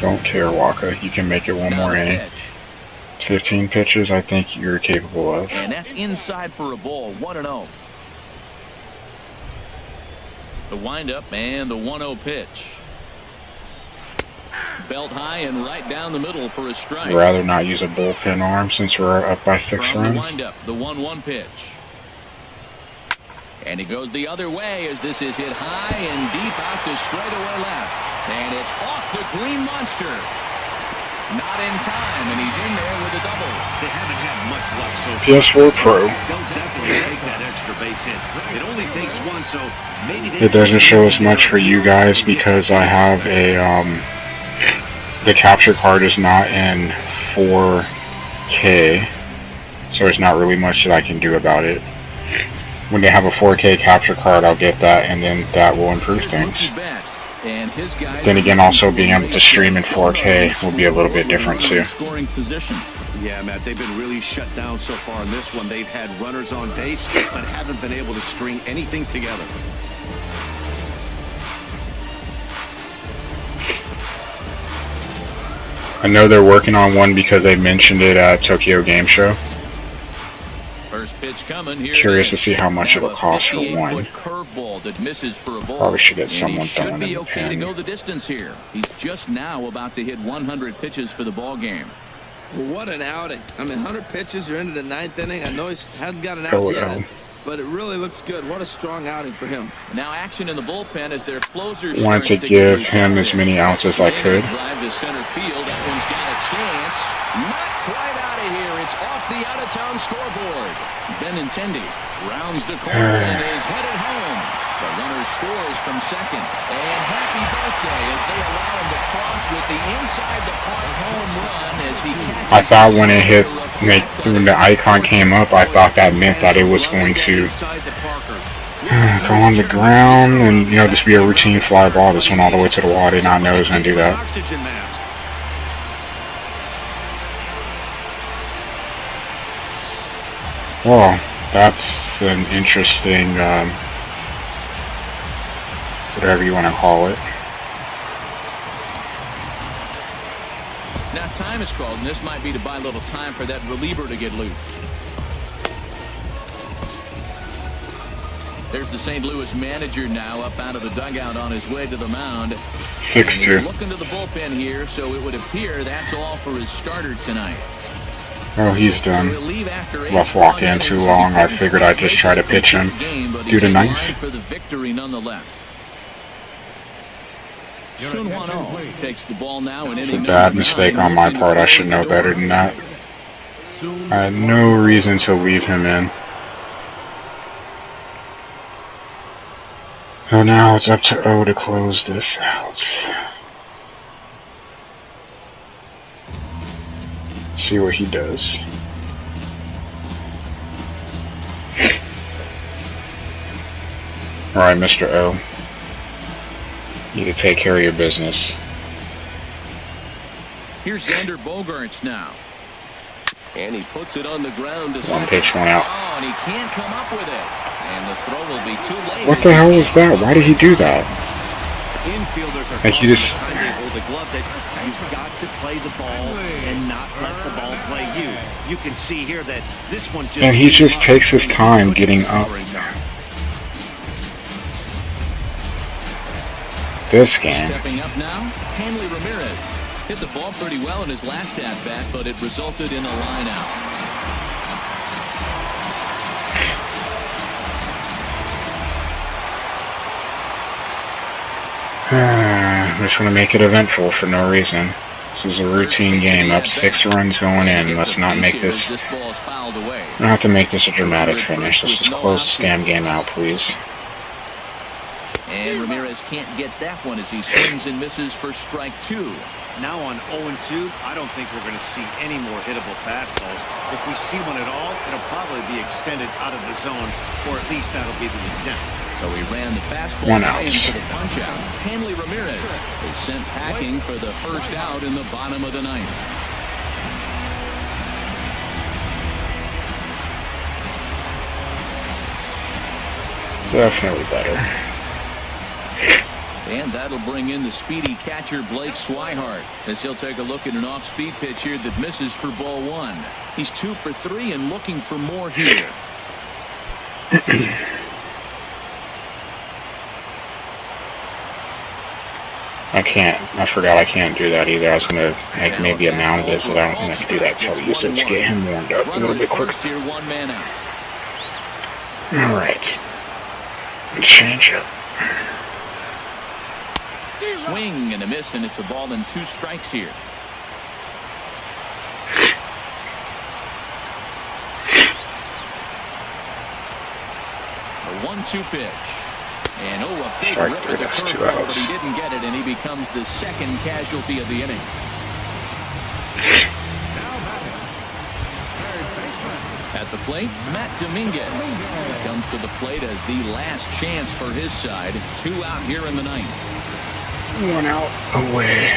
Don't care, Waka. You can make it one more inning. 15 pitches, I think you're capable of. And that's inside for a ball, 1-0. The windup and the 1-0 pitch. Belt high and right down the middle for a strike. I'd rather not use a bullpen arm since we're up by 6 From runs. the windup, the 1-1 pitch. And it goes the other way as this is hit high and deep out to straightaway left. And it's off the Green Monster. Not in time, and he's in there with a double. They haven't had much luck so far. PS4 Pro. They'll definitely take that extra base hit. It only takes one, so maybe they... It doesn't show as much for you guys because I have a, the capture card is not in 4K, so there's not really much that I can do about it. When they have a 4K capture card, I'll get that, and then that will improve things. Then again, also being able to stream in 4K will be a little bit different too. Yeah, Matt, they've been really shut down so far in this one. They've had runners on base, but haven't been able to string anything together. I know they're working on one because they mentioned it at Tokyo Game Show. First pitch coming here. Curious to see how much Now it will cost for one. 58-foot curveball that misses for a ball. Probably should get And someone he should throwing be in the okay to pen. go the distance here. He's just now about to hit 100 pitches for the ball game. Well, what an outing. I mean, 100 pitches, you're into the 9th inning. I know he hasn't got an out Oh, yet, no. but it really looks good. What a strong outing for him. Now action in the bullpen as their closer Wanted to starts give get him loose as out many there. outs as I could. Drive to center field. That one's got a chance. Not quite out of here. It's off the out-of-town scoreboard. Benintendi rounds the corner and is headed home. The runner scores from second. And happy birthday as they allow him to cross with the inside-the-park home run as he catches. I thought when it hit, when the icon came up, I thought that meant that it was going to go on the ground and, you know, just be a routine fly ball. This went all the way to the wall. I did not know it was going to do that. Oxygen mask. Well, that's an interesting, whatever you want to call it. Now time is called, and this might be to buy a little time for that reliever to get loose. There's the St. Louis manager now up out of the dugout on his way to the mound. 6-2. Looking to the bullpen here, so it would appear that's all for his starter tonight. Oh, he's So done. he'll leave after 8 Rough walk strong in too innings. long. I figured I'd just try to pitch him But due to he's in ninth. line for the victory nonetheless. Sun Hwan-Oh takes the ball now and It's a bad mistake on my part. I should know better than that. I had no reason to leave him in. So now it's up to O to close this out. See what he does. Alright, Mr. O. You need to take care of your business. Here's Xander Bogaerts now. And he puts it on the ground to One pitch, one out. Oh, and he can't come up with it. And the throw will be too late. What the hell was that? Why did he do that? Infielders are Like, he just- taught every time they hold the glove that you've got to play the ball and not let the ball play you. You can see here that this one just... And he just takes his time getting up. This game. Stepping up now, Hanley Ramirez. Hit the ball pretty well in his last at-bat, but it resulted in a line out. I'm just going to make it eventful for no reason. This is a routine game. Up 6 runs going in. Let's not make this... This ball is fouled away. I don't have to make this a dramatic finish. Let's just close this damn game out, please. And Ramirez can't get that one as he swings and misses for strike 2. Now on 0-2, I don't think we're going to see any more hittable fastballs. If we see one at all, it'll probably be extended out of the zone, or at least that'll be the intent. So he ran the fastball One high out. in for the punch-out. Hanley Ramirez is sent packing for the first out in the bottom of the ninth. Definitely better. And that'll bring in the speedy catcher Blake Swihart as he'll take a look at an off-speed pitch here that misses for ball 1. He's 2 for 3 and looking for more here. I forgot I can't do that either. I was going to make maybe a mound visit. I don't think I can do that until I use it to get him warmed up a little bit quicker. First here, 1 man out. Alright. Change up. Swing and a miss, and it's a ball and 2 strikes here. A 1-2 pitch. And a big Strike rip three, at the that's 2 curveball, outs. but he didn't get it, and he becomes the second casualty of the inning. Now batting, third baseman. At the plate, Matt Dominguez. He comes to the plate as the last chance for his side. 2 out here in the ninth. 1 out away.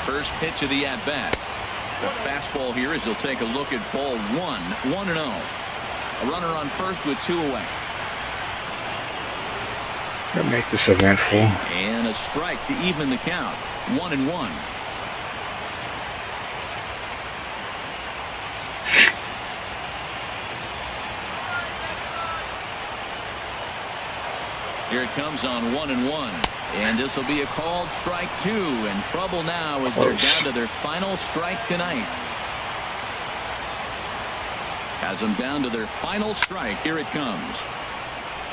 First pitch of the at-bat. The fastball here as he'll take a look at ball 1, 1-0. A runner on first with 2 away. Gonna make this eventful. And a strike to even the count. 1-1. Here it comes on 1-1. And this will be a called strike 2. And trouble now as they're down to their final strike tonight. Has them down to their final strike. Here it comes.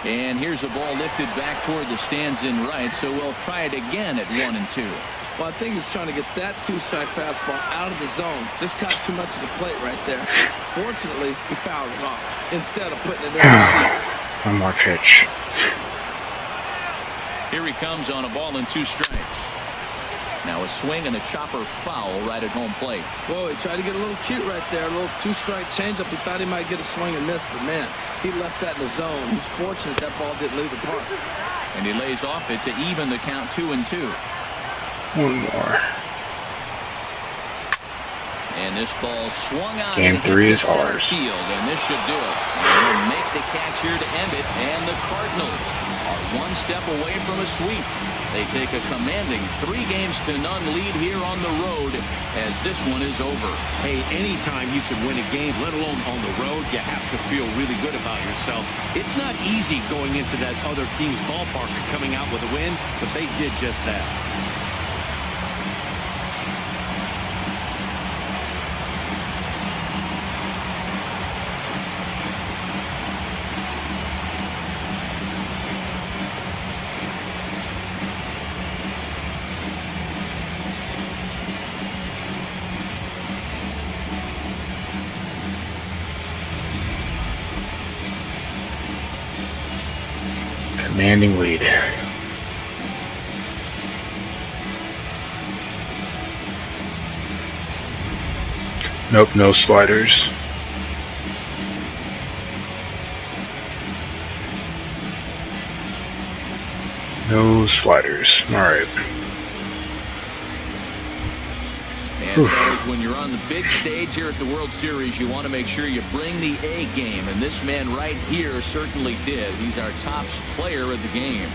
And here's a ball lifted back toward the stands in right. So we'll try it again at 1-2. Well, I think he's trying to get that 2-strike fastball out of the zone. Just got too much of the plate right there. Fortunately, he fouled it off instead of putting it in the seats. One more pitch. Here he comes on a ball and 2 strikes. Now a swing and a chopper foul right at home plate. Whoa, he tried to get a little cute right there. A little 2-strike changeup. He thought he might get a swing and miss, but man, he left that in the zone. He's fortunate that ball didn't leave the park. And he lays off it to even the count 2-2. One more. And this ball swung out. Game 3 is ours. Field, and this should do it. And he'll make the catch here to end it. And the Cardinals are 1 step away from a sweep. They take a commanding 3-0 lead here on the road as this one is over. Hey, anytime you can win a game, let alone on the road, you have to feel really good about yourself. It's not easy going into that other team's ballpark and coming out with a win, but they did just that. Commanding lead. Nope, no sliders. No sliders. All right. And fellas, when you're on the big stage here at the World Series, you want to make sure you bring the A game. And this man right here certainly did. He's our top player of the game.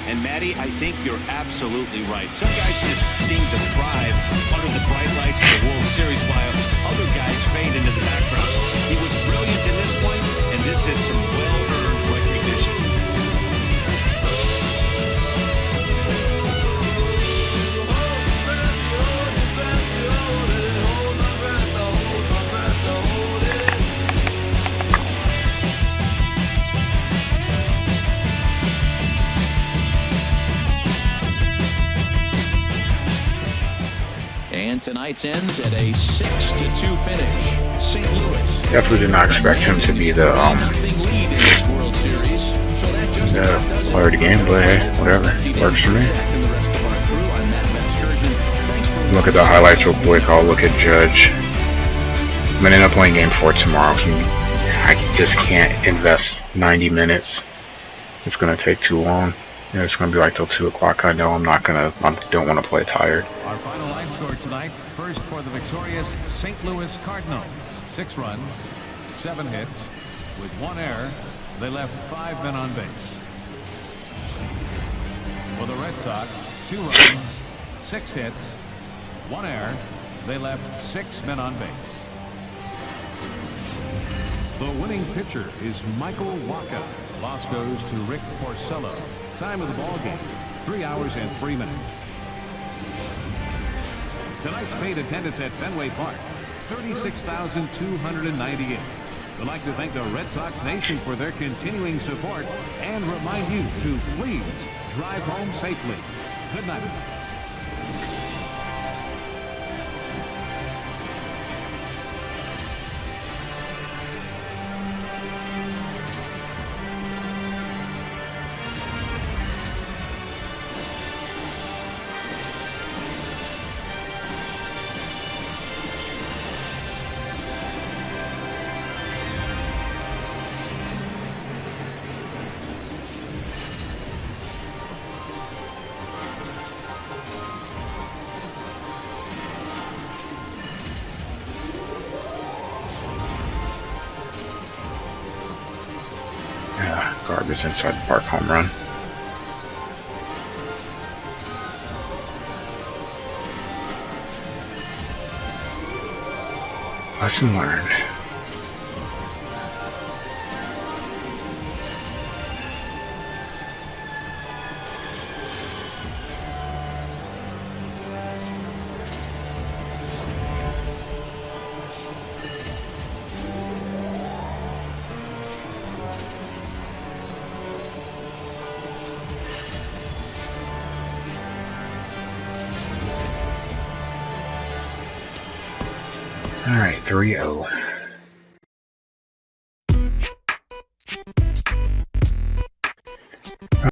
And Matty, I think you're absolutely right. Some guys just seem to thrive under the bright lights of the World Series while other guys fade into the background. He was brilliant in this one, and this is some well-earned recognition. And tonight's ends at a 6-2 finish. St. Louis Definitely did not expect him to be the nothing lead in this World Series. So that just player of the game, but hey, whatever. Works for me. Look at the highlights real quick. I'll look at Judge. I'm gonna end up playing game 4 tomorrow. So I just can't invest 90 minutes. It's gonna take too long. Yeah, it's gonna be like till 2 o'clock. I know I don't want to play tired. Our final line score tonight, first for the victorious St. Louis Cardinals. 6 runs, 7 hits, with 1 error. They left 5 men on base. For the Red Sox, 2 runs, 6 hits, 1 error. They left 6 men on base. The winning pitcher is Michael Wacha. Loss goes to Rick Porcello. Time of the ball game, 3 hours and 3 minutes. Tonight's paid attendance at Fenway Park, 36,298. We'd like to thank the Red Sox Nation for their continuing support and remind you to please drive home safely. Good night. his inside the park home run. Lesson learned. All right, 3-0.